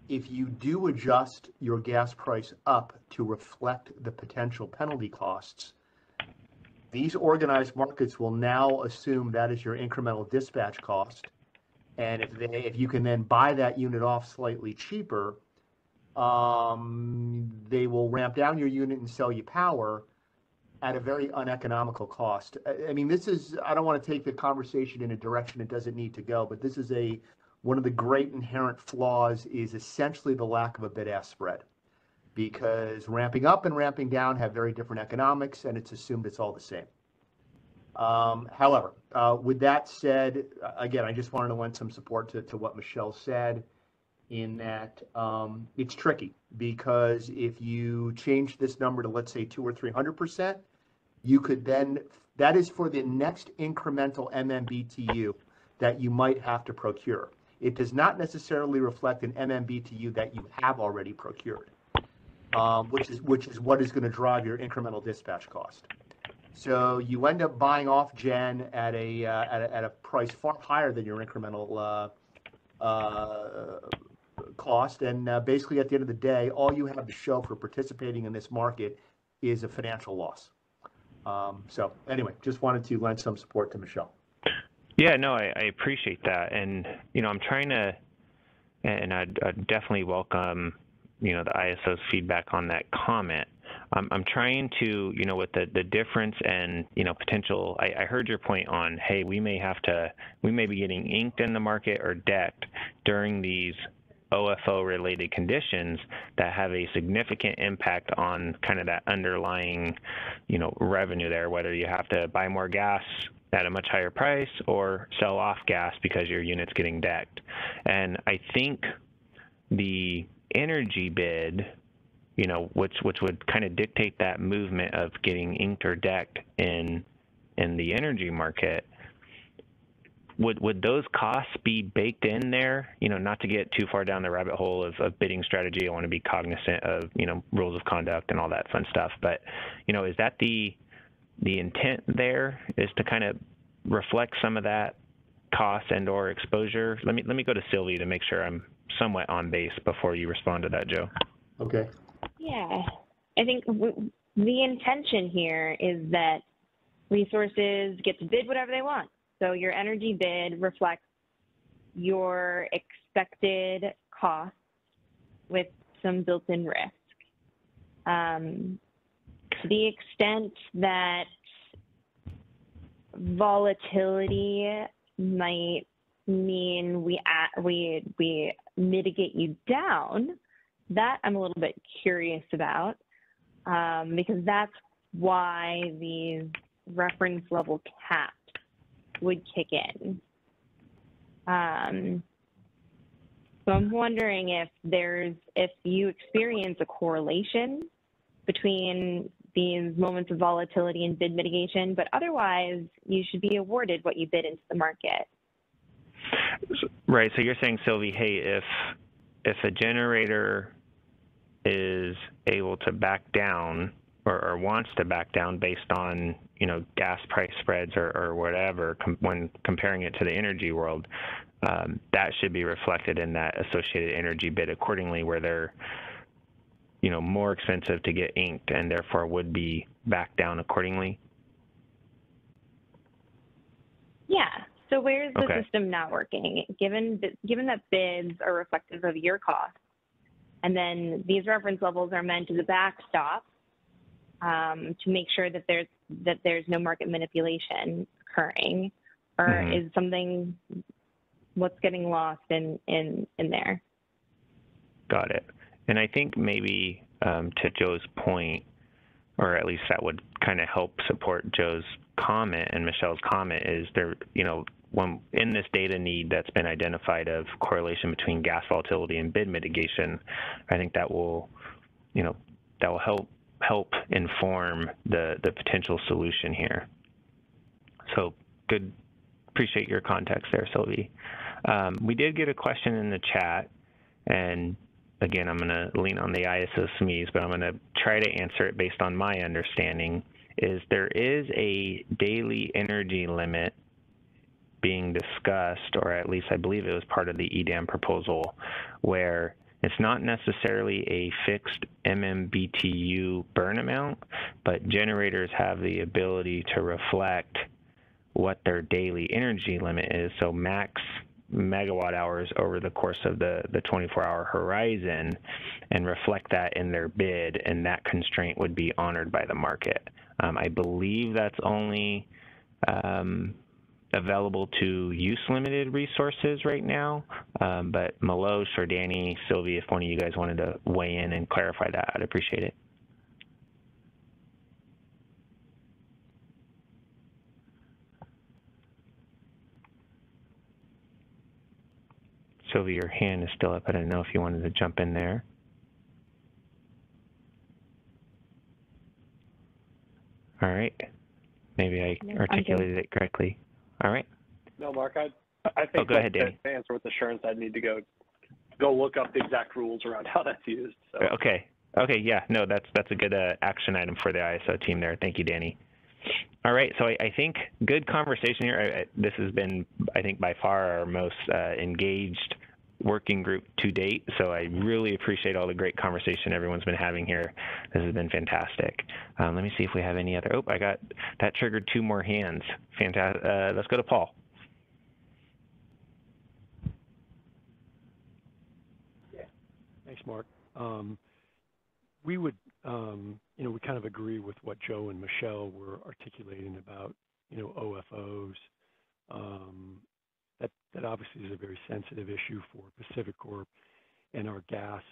if you do adjust your gas price up to reflect the potential penalty costs, these organized markets will now assume that is your incremental dispatch cost. And if you can then buy that unit off slightly cheaper, they will ramp down your unit and sell you power at a very uneconomical cost. I mean, I don't want to take the conversation in a direction it doesn't need to go, but this is one of the great inherent flaws is essentially the lack of a bid-ask spread, because ramping up and ramping down have very different economics, and it's assumed it's all the same. However, with that said, again, I just wanted to lend some support to what Michelle said, in that it's tricky, because if you change this number to, let's say, 200 or 300%, you could then, that is for the next incremental MMBTU that you might have to procure. It does not necessarily reflect an MMBTU that you have already procured, which is what is going to drive your incremental dispatch cost. So you end up buying off gen at a price far higher than your incremental cost, and basically at the end of the day, all you have to show for participating in this market is a financial loss. So anyway, just wanted to lend some support to Michelle. Yeah, no, I appreciate that. And, I'm trying to, and I'd definitely welcome, the ISO's feedback on that comment. I'm trying to, with the difference and, potential, I heard your point on, hey, we may be getting inked in the market or decked during these OFO related conditions that have a significant impact on kind of that underlying, revenue there, whether you have to buy more gas at a much higher price or sell off gas because your unit's getting decked. And I think the energy bid, which would kind of dictate that movement of getting inked or decked in the energy market, would those costs be baked in there? Not to get too far down the rabbit hole of bidding strategy. I want to be cognizant of, rules of conduct and all that fun stuff. But, is that the intent there, is to kind of reflect some of that cost and or exposure? Let me go to Sylvie to make sure I'm somewhat on base before you respond to that, Joe. Okay. Yeah, I think the intention here is that resources get to bid whatever they want. So your energy bid reflects your expected costs with some built-in risk. To the extent that volatility might mean we mitigate you down, that I'm a little bit curious about, because that's why these reference level caps would kick in. So I'm wondering if you experience a correlation between these moments of volatility and bid mitigation, but otherwise you should be awarded what you bid into the market. Right. So you're saying, Sylvie, hey, if a generator is able to back down or wants to back down based on, gas price spreads or whatever, when comparing it to the energy world, that should be reflected in that associated energy bid accordingly, where they're, more expensive to get inked and therefore would be backed down accordingly? Yeah. So where's the Okay. system not working? Given that bids are reflective of your costs, and then these reference levels are meant as a backstop to make sure that there's no market manipulation occurring, or is something what's getting lost in there? Got it. And I think maybe to Joe's point, or at least that would kind of help support Joe's comment and Michelle's comment, is there, when in this data need that's been identified of correlation between gas volatility and bid mitigation, I think that will, that will help inform the potential solution here. So good. Appreciate your context there, Sylvie. We did get a question in the chat, and again, I'm going to lean on the ISO SMEs, but I'm going to try to answer it based on my understanding. Is there is a daily energy limit being discussed, or at least I believe it was part of the EDAM proposal, where it's not necessarily a fixed MMBTU burn amount, but generators have the ability to reflect what their daily energy limit is, so max megawatt hours over the course of the 24-hour horizon, and reflect that in their bid, and that constraint would be honored by the market. I believe that's only available to use-limited resources right now, but Melosh or Danny, Sylvie, if one of you guys wanted to weigh in and clarify that, I'd appreciate it. Sylvie, your hand is still up. I don't know if you wanted to jump in there. All right. Maybe I articulated it correctly. All right. No, Mark, I think go ahead, Danny. to answer with assurance, I'd need to go look up the exact rules around how that's used. So. Okay. Okay. Yeah. No, that's a good action item for the ISO team there. Thank you, Danny. All right. So I think good conversation here. This has been, I think, by far our most engaged working group to date. So I really appreciate all the great conversation everyone's been having here. This has been fantastic. Let me see if we have any other. Oh, I got that triggered 2 more hands. Fantastic. Let's go to Paul. Thanks, Mark. We would, we kind of agree with what Joe and Michelle were articulating about, OFOs. That obviously is a very sensitive issue for PacifiCorp and our gas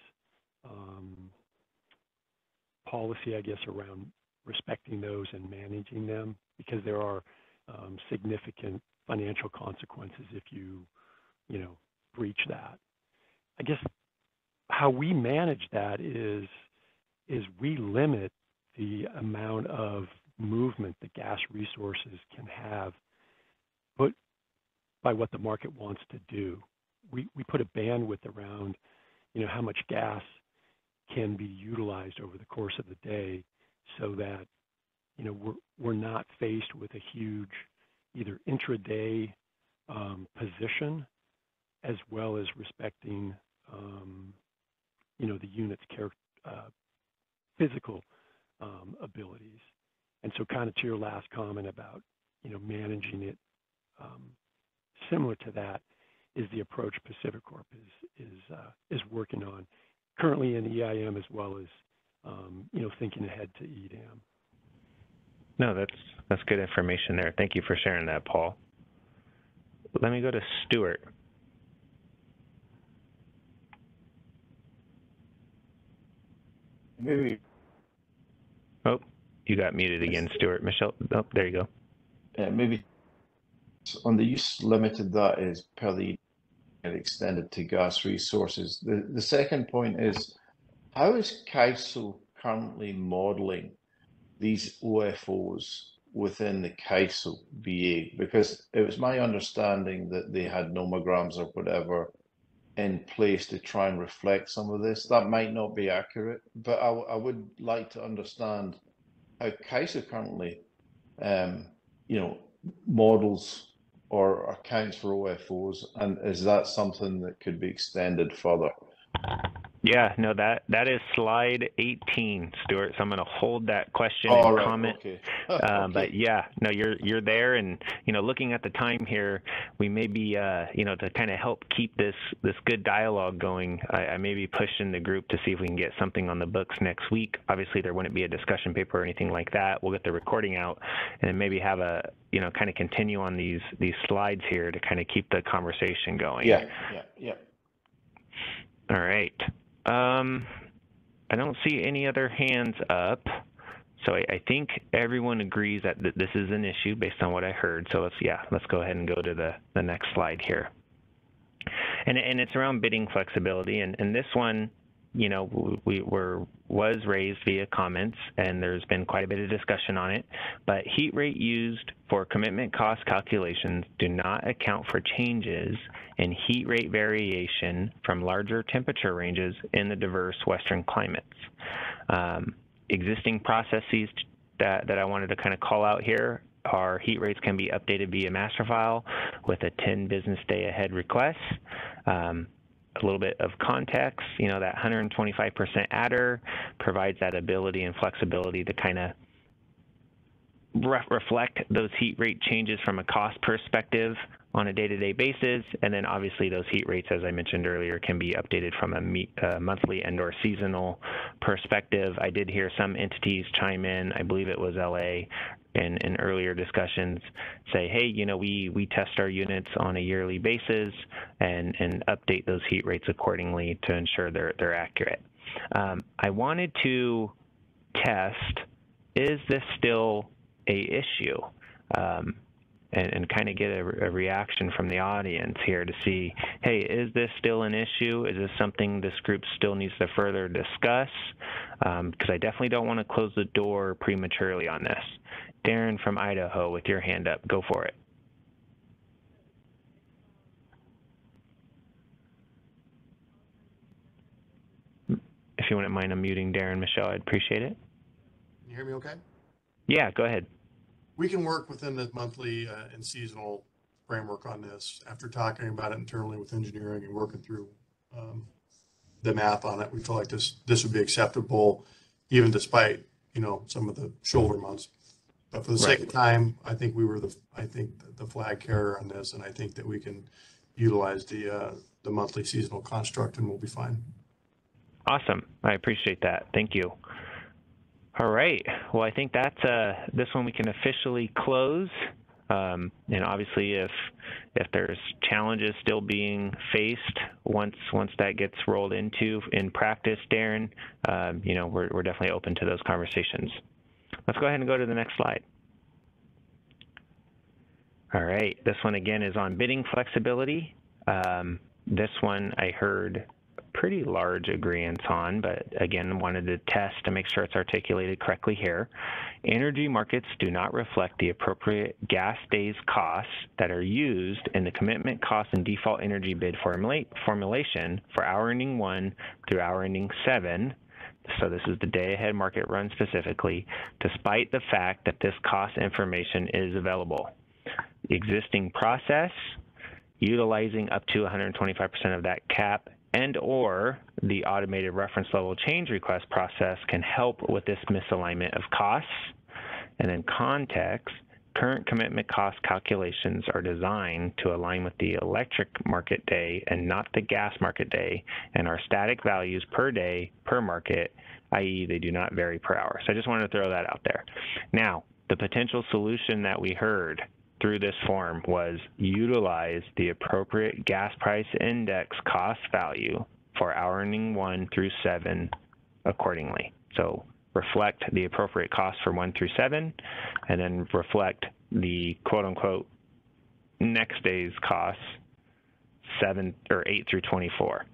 policy, I guess, around respecting those and managing them, because there are significant financial consequences if you breach that. I guess how we manage that is we limit the amount of movement that gas resources can have, but by what the market wants to do. We put a bandwidth around, how much gas can be utilized over the course of the day, so that, we're not faced with a huge either intraday position, as well as respecting, the unit's physical abilities. And so kind of to your last comment about, managing it, similar to that is the approach PacifiCorp is working on currently in EIM, as well as, thinking ahead to EDAM. No, that's good information there. Thank you for sharing that, Paul. Let me go to Stuart. Maybe. Oh, you got muted again, Stuart. Michelle, oh, there you go. Maybe on the use limited, that is per the extended to gas resources. The second point is, how is CAISO currently modeling these OFOs within the CAISO BA? Because it was my understanding that they had nomograms or whatever in place to try and reflect some of this. That might not be accurate, but I would like to understand how CAISO currently, models or accounts for OFOs, and is that something that could be extended further? Yeah, no, that is slide 18, Stuart. So I'm going to hold that question and right, comment. Okay. Okay. But yeah, no, you're there, and looking at the time here, we may be to kind of help keep this good dialogue going. I may be pushing the group to see if we can get something on the books next week. Obviously, there wouldn't be a discussion paper or anything like that. We'll get the recording out, and then maybe have a kind of continue on these slides here to kind of keep the conversation going. Yeah. All right. I don't see any other hands up, so I think everyone agrees that this is an issue based on what I heard. So let's go ahead and go to the next slide here. And it's around bidding flexibility, and this one, was raised via comments, and there's been quite a bit of discussion on it. But heat rate used for commitment cost calculations do not account for changes in heat rate variation from larger temperature ranges in the diverse Western climates. Existing processes that I wanted to kind of call out here are heat rates can be updated via master file with a 10 business day ahead request. A little bit of context, that 125% adder provides that ability and flexibility to kind of reflect those heat rate changes from a cost perspective on a day-to-day basis. And then obviously those heat rates, as I mentioned earlier, can be updated from a monthly and or seasonal perspective. I did hear some entities chime in, I believe it was LA, in earlier discussions, say, hey, we test our units on a yearly basis and update those heat rates accordingly to ensure they're accurate. I wanted to test, is this still a issue? And kind of get a reaction from the audience here to see, hey, is this still an issue? Is this something this group still needs to further discuss? Because I definitely don't want to close the door prematurely on this. Darren from Idaho with your hand up. Go for it. If you wouldn't mind unmuting Darren, Michelle, I'd appreciate it. Can you hear me okay? Yeah, go ahead. We can work within the monthly and seasonal framework on this. After talking about it internally with engineering and working through the math on it, we feel like this would be acceptable, even despite some of the shoulder months. But for the sake of time, I think we were the flag carrier on this, and I think that we can utilize the monthly seasonal construct, and we'll be fine. Awesome. I appreciate that. Thank you. All right. Well, I think that's this one we can officially close. And obviously, if there's challenges still being faced once that gets rolled into in practice, Darren, you know, we're definitely open to those conversations. Let's go ahead and go to the next slide. All right. This one again is on bidding flexibility. This one I heard pretty large agreement on, but again, wanted to test to make sure it's articulated correctly here. Energy markets do not reflect the appropriate gas days costs that are used in the commitment cost and default energy bid formulation for hour ending 1 through hour ending 7. So this is the day ahead market run specifically, despite the fact that this cost information is available. The existing process, utilizing up to 125% of that cap, and or the automated reference level change request process can help with this misalignment of costs. And then context, current commitment cost calculations are designed to align with the electric market day and not the gas market day, and are static values per day per market, i.e. they do not vary per hour. So I just wanted to throw that out there. Now, the potential solution that we heard through this form was utilize the appropriate gas price index cost value for hour ending 1 through 7 accordingly. So reflect the appropriate cost for 1 through 7, and then reflect the quote unquote next day's costs 7 or 8 through 24.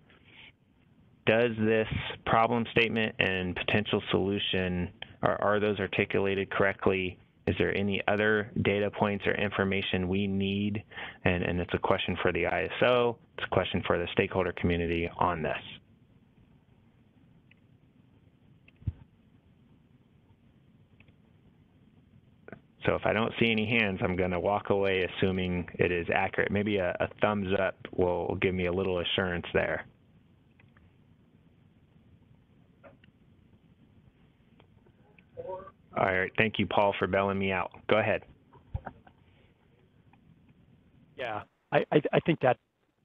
Does this problem statement and potential solution, are those articulated correctly? Is there any other data points or information we need? And it's a question for the ISO. It's a question for the stakeholder community on this. So if I don't see any hands, I'm going to walk away assuming it is accurate. Maybe a thumbs up will give me a little assurance there. All right, thank you, Paul, for bailing me out. Go ahead. Yeah, I think that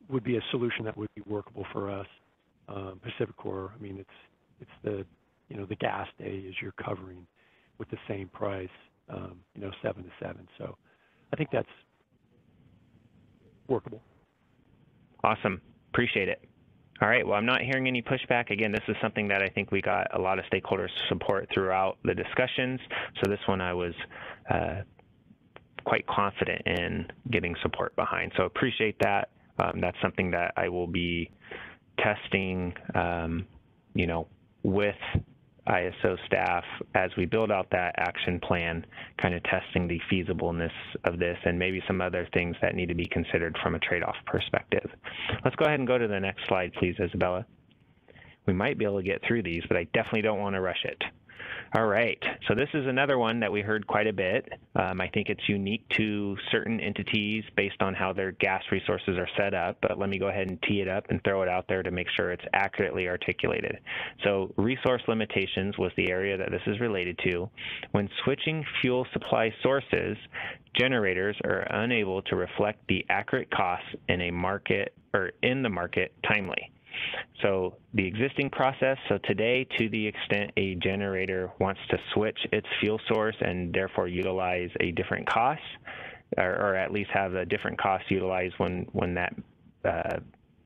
would be a solution that would be workable for us. PacifiCorp, I mean, it's the, you know, the gas day is you're covering with the same price, you know, 7 to 7. So I think that's workable. Awesome, appreciate it. All right, well, I'm not hearing any pushback. Again, this is something that I think we got a lot of stakeholders support throughout the discussions. So this one I was quite confident in getting support behind. So appreciate that. That's something that I will be testing, you know, with ISO staff as we build out that action plan, kind of testing the feasibleness of this and maybe some other things that need to be considered from a trade-off perspective. Let's go ahead and go to the next slide, please, Isabella. We might be able to get through these, but I definitely don't want to rush it. All right, so this is another one that we heard quite a bit. I think it's unique to certain entities based on how their gas resources are set up, but let me go ahead and tee it up and throw it out there to make sure it's accurately articulated. So resource limitations was the area that this is related to. When switching fuel supply sources, generators are unable to reflect the accurate costs in a market or in the market timely. So the existing process, so today, to the extent a generator wants to switch its fuel source and therefore utilize a different cost, or at least have a different cost utilized when that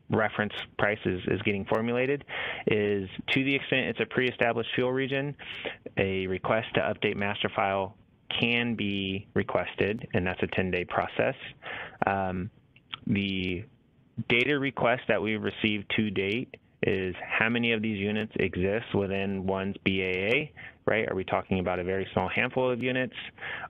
reference price is getting formulated, is to the extent it's a pre-established fuel region, a request to update master file can be requested, and that's a 10-day process. The data request that we've received to date is how many of these units exist within one's BAA, right? Are we talking about a very small handful of units,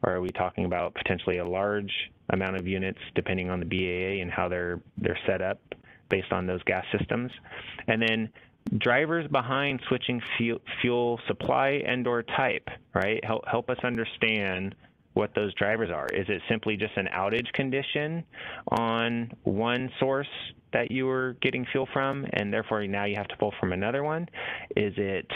or are we talking about potentially a large amount of units depending on the BAA and how they're set up based on those gas systems? And then drivers behind switching fuel supply and or type, right? Help us understand what those drivers are. Is it simply just an outage condition on one source that you were getting fuel from, and therefore now you have to pull from another one? Is it,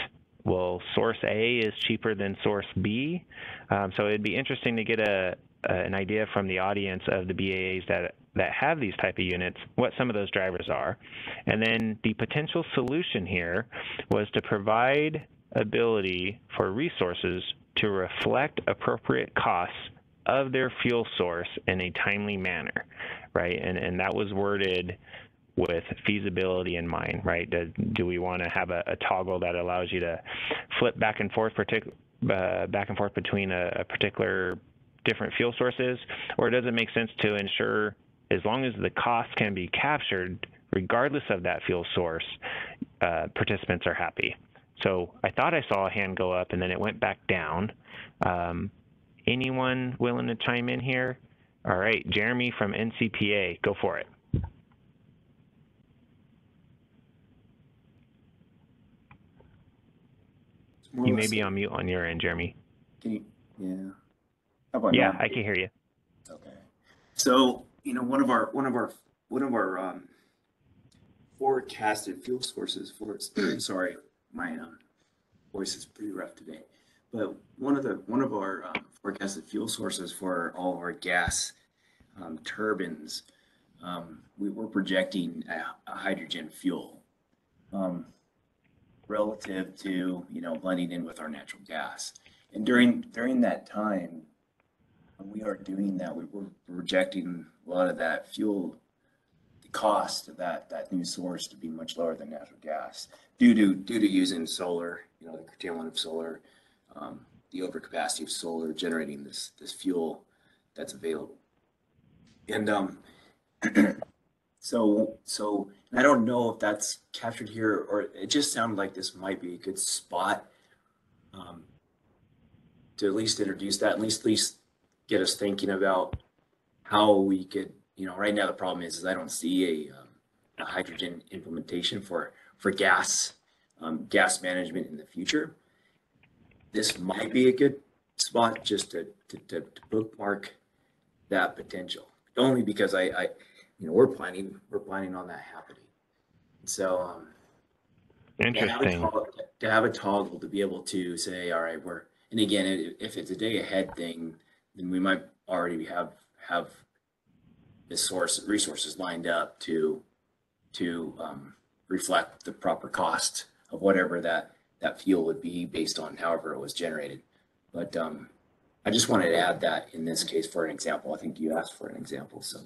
well, source A is cheaper than source B? So it'd be interesting to get an idea from the audience of the BAAs that that have these type of units what some of those drivers are. And then the potential solution here was to provide ability for resources to reflect appropriate costs of their fuel source in a timely manner, right? And that was worded with feasibility in mind, right? Do we want to have a toggle that allows you to flip back and forth between a particular different fuel sources, or does it make sense to ensure as long as the cost can be captured regardless of that fuel source, participants are happy? So I thought I saw a hand go up and then it went back down. Anyone willing to chime in here? All right, Jeremy from NCPA, go for it. You may be on mute on your end, Jeremy. Can you, yeah. How about yeah, now? I can hear you. Okay. So, one of our forecasted fuel sources for sorry, my voice is pretty rough today. But one of our forecasted fuel sources for all of our gas turbines, we were projecting a hydrogen fuel. Relative to blending in with our natural gas, and during that time, when we are doing that, we were projecting a lot of that fuel, the cost of that new source to be much lower than natural gas due to using solar, the curtailment of solar, the overcapacity of solar generating this fuel that's available, and So I don't know if that's captured here, or it just sounded like this might be a good spot to at least introduce that, at least get us thinking about how we could, right now the problem is I don't see a hydrogen implementation for gas management in the future. This might be a good spot just to bookmark that potential, only because we're planning on that happening. So interesting. To have a toggle to be able to say, all right, and again, if it's a day ahead thing, then we might already have the resources lined up to reflect the proper cost of whatever that fuel would be based on however it was generated. But I just wanted to add that in this case for an example. I think you asked for an example, so.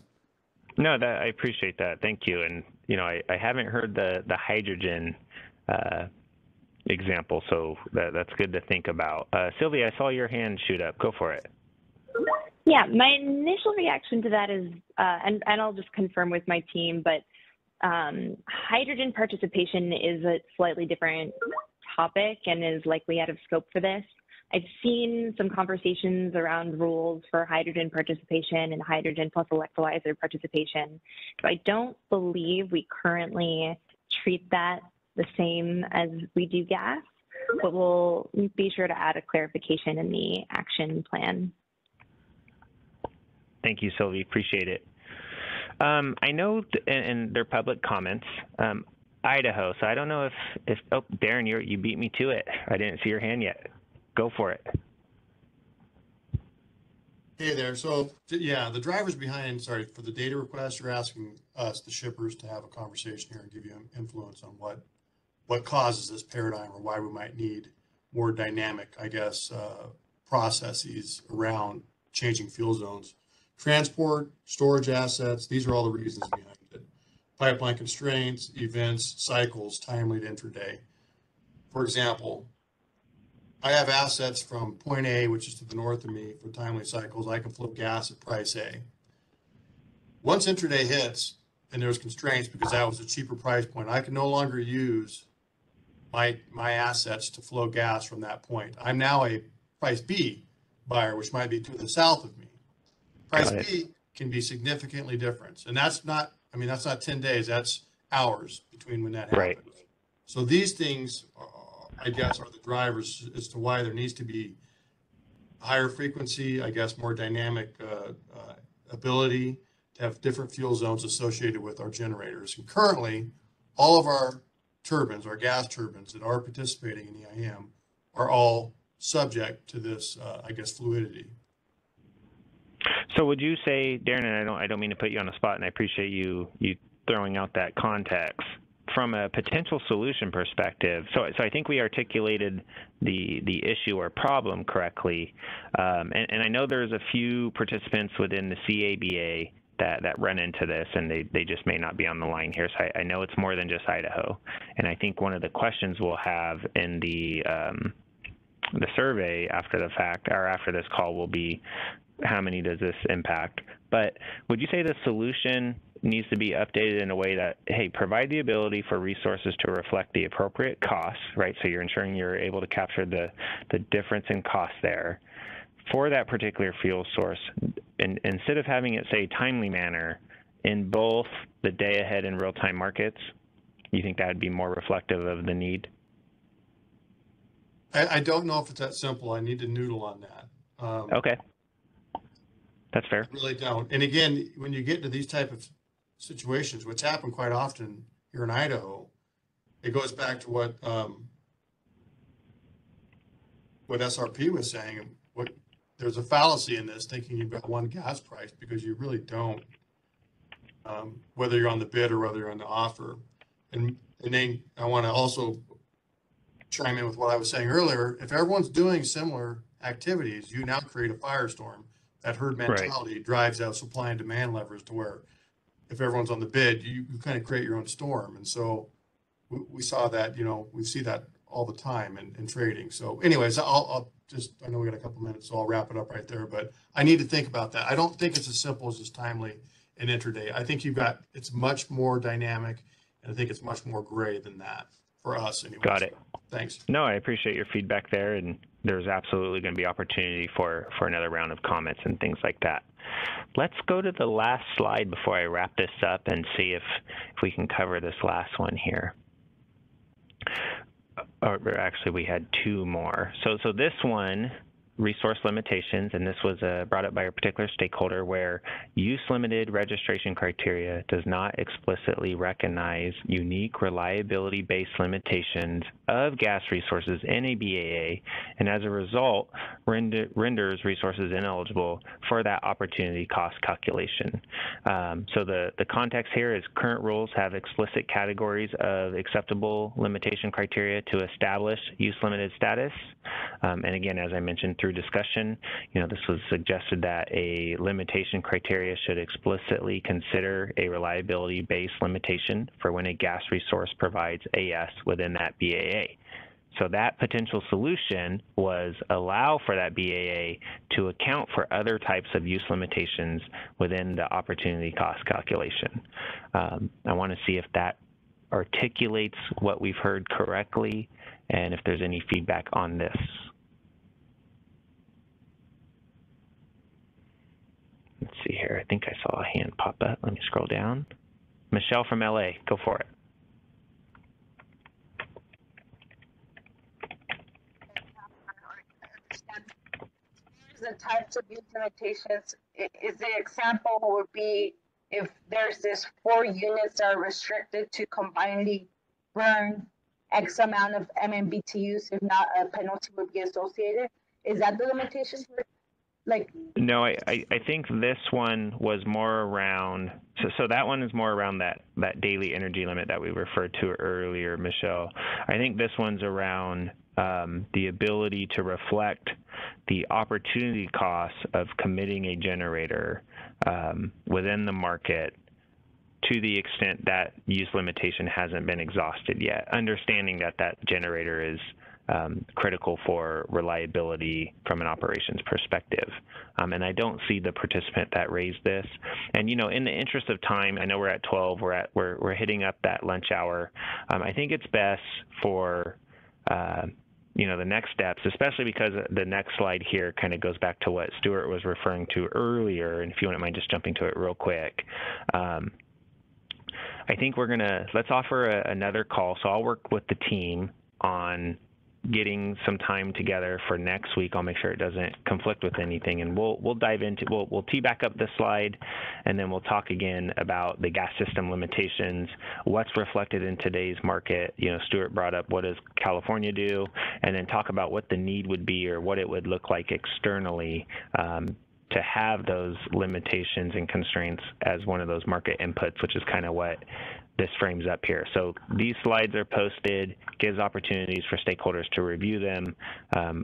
No, I appreciate that. Thank you. And, I haven't heard the hydrogen example, so that's good to think about. Sylvia, I saw your hand shoot up. Go for it. Yeah, my initial reaction to that is, and I'll just confirm with my team, but hydrogen participation is a slightly different topic and is likely out of scope for this. I've seen some conversations around rules for hydrogen participation and hydrogen plus electrolyzer participation. So I don't believe we currently treat that the same as we do gas, but we'll be sure to add a clarification in the action plan. Thank you, Sylvie. Appreciate it. I know in their public comments, Idaho. So I don't know if oh, Darren, you beat me to it. I didn't see your hand yet. Go for it. Hey there. So yeah, the drivers behind, sorry, for the data request, you're asking us, the shippers, to have a conversation here and give you an influence on what causes this paradigm or why we might need more dynamic, I guess, processes around changing fuel zones. Transport, storage assets, these are all the reasons behind it. Pipeline constraints, events, cycles, timely to intraday. For example, I have assets from point A, which is to the north of me, for timely cycles. I can flow gas at price A. Once intraday hits, and there's constraints because that was a cheaper price point, I can no longer use my assets to flow gas from that point. I'm now a price B buyer, which might be to the south of me. Price B can be significantly different. And that's not 10 days, that's hours between when that happens. Right. So these things, I guess, are the drivers as to why there needs to be higher frequency, I guess, more dynamic ability to have different fuel zones associated with our generators. And currently, all of our turbines, our gas turbines that are participating in the EIM, are all subject to this, I guess, fluidity. So would you say, Darren, and I don't mean to put you on the spot, and I appreciate you throwing out that context. From a potential solution perspective, so I think we articulated the issue or problem correctly, and I know there's a few participants within the CABA that run into this, and they just may not be on the line here. So I know it's more than just Idaho, and I think one of the questions we'll have in the survey after the fact or after this call will be, how many does this impact? But would you say the solution needs to be updated in a way that, hey, provide the ability for resources to reflect the appropriate costs, right? So you're ensuring you're able to capture the difference in cost there for that particular fuel source. And instead of having it say timely manner in both the day ahead and real-time markets, you think that would be more reflective of the need? I don't know if it's that simple. I need to noodle on that. Okay. That's fair. I really don't. And again, when you get to these type of situations, which happen quite often here in Idaho, it goes back to what SRP was saying. There's a fallacy in this, thinking you've got one gas price, because you really don't. Whether you're on the bid or whether you're on the offer. And then I want to also chime in with what I was saying earlier. If everyone's doing similar activities, you now create a firestorm. That herd mentality drives out supply and demand levers to where if everyone's on the bid, you kind of create your own storm. And so we saw that, we see that all the time in trading. So anyways, I'll just, I know we got a couple minutes, so I'll wrap it up right there, but I need to think about that. I don't think it's as simple as just timely and intraday. I think it's much more dynamic, and I think it's much more gray than that for us anyway. Got it. Thanks. No, I appreciate your feedback there, and there's absolutely going to be opportunity for another round of comments and things like that. Let's go to the last slide before I wrap this up and see if we can cover this last one here. Or actually, we had two more. So this one, resource limitations, and this was brought up by a particular stakeholder, where use-limited registration criteria does not explicitly recognize unique reliability-based limitations of gas resources in a BAA, and as a result, renders resources ineligible for that opportunity cost calculation. So the context here is current rules have explicit categories of acceptable limitation criteria to establish use-limited status. And again, as I mentioned through discussion, this was suggested that a limitation criteria should explicitly consider a reliability-based limitation for when a gas resource provides AS within that BAA. So that potential solution was allow for that BAA to account for other types of use limitations within the opportunity cost calculation. I want to see if that articulates what we've heard correctly and if there's any feedback on this. Let's see here. I think I saw a hand pop up. Let me scroll down. Michelle from LA, go for it. The types of use limitations, is the example would be if there's this 4 units that are restricted to combinedly burn X amount of MMBTUs, if not, a penalty would be associated. Is that the limitation? No, I think this one was more around, so that one is more around that daily energy limit that we referred to earlier, Michelle. I think this one's around the ability to reflect the opportunity costs of committing a generator within the market to the extent that use limitation hasn't been exhausted yet, understanding that that generator is critical for reliability from an operations perspective. And I don't see the participant that raised this. And, in the interest of time, I know we're at 12, we're hitting up that lunch hour. I think it's best for, the next steps, especially because the next slide here kind of goes back to what Stuart was referring to earlier. And if you wouldn't mind just jumping to it real quick. I think let's offer another call. So I'll work with the team on getting some time together for next week. I'll make sure it doesn't conflict with anything, and we'll dive into, we'll tee back up this slide, and then we'll talk again about the gas system limitations, what's reflected in today's market. Stuart brought up what does California do, and then talk about what the need would be or what it would look like externally to have those limitations and constraints as one of those market inputs, which is kind of what this frames up here. So these slides are posted, gives opportunities for stakeholders to review them.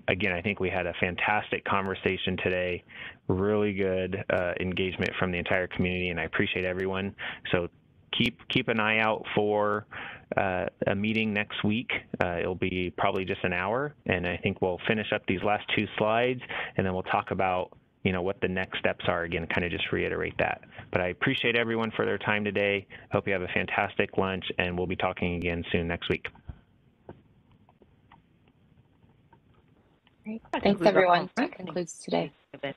Again, I think we had a fantastic conversation today, really good engagement from the entire community, and I appreciate everyone. So keep an eye out for a meeting next week. It'll be probably just an hour, and I think we'll finish up these last 2 slides, and then we'll talk about what the next steps are, again, kind of just reiterate that. But I appreciate everyone for their time today. Hope you have a fantastic lunch, and we'll be talking again soon next week. Great. Thanks, everyone. That concludes today. All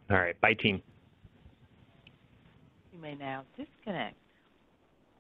right. Bye, team. You may now disconnect.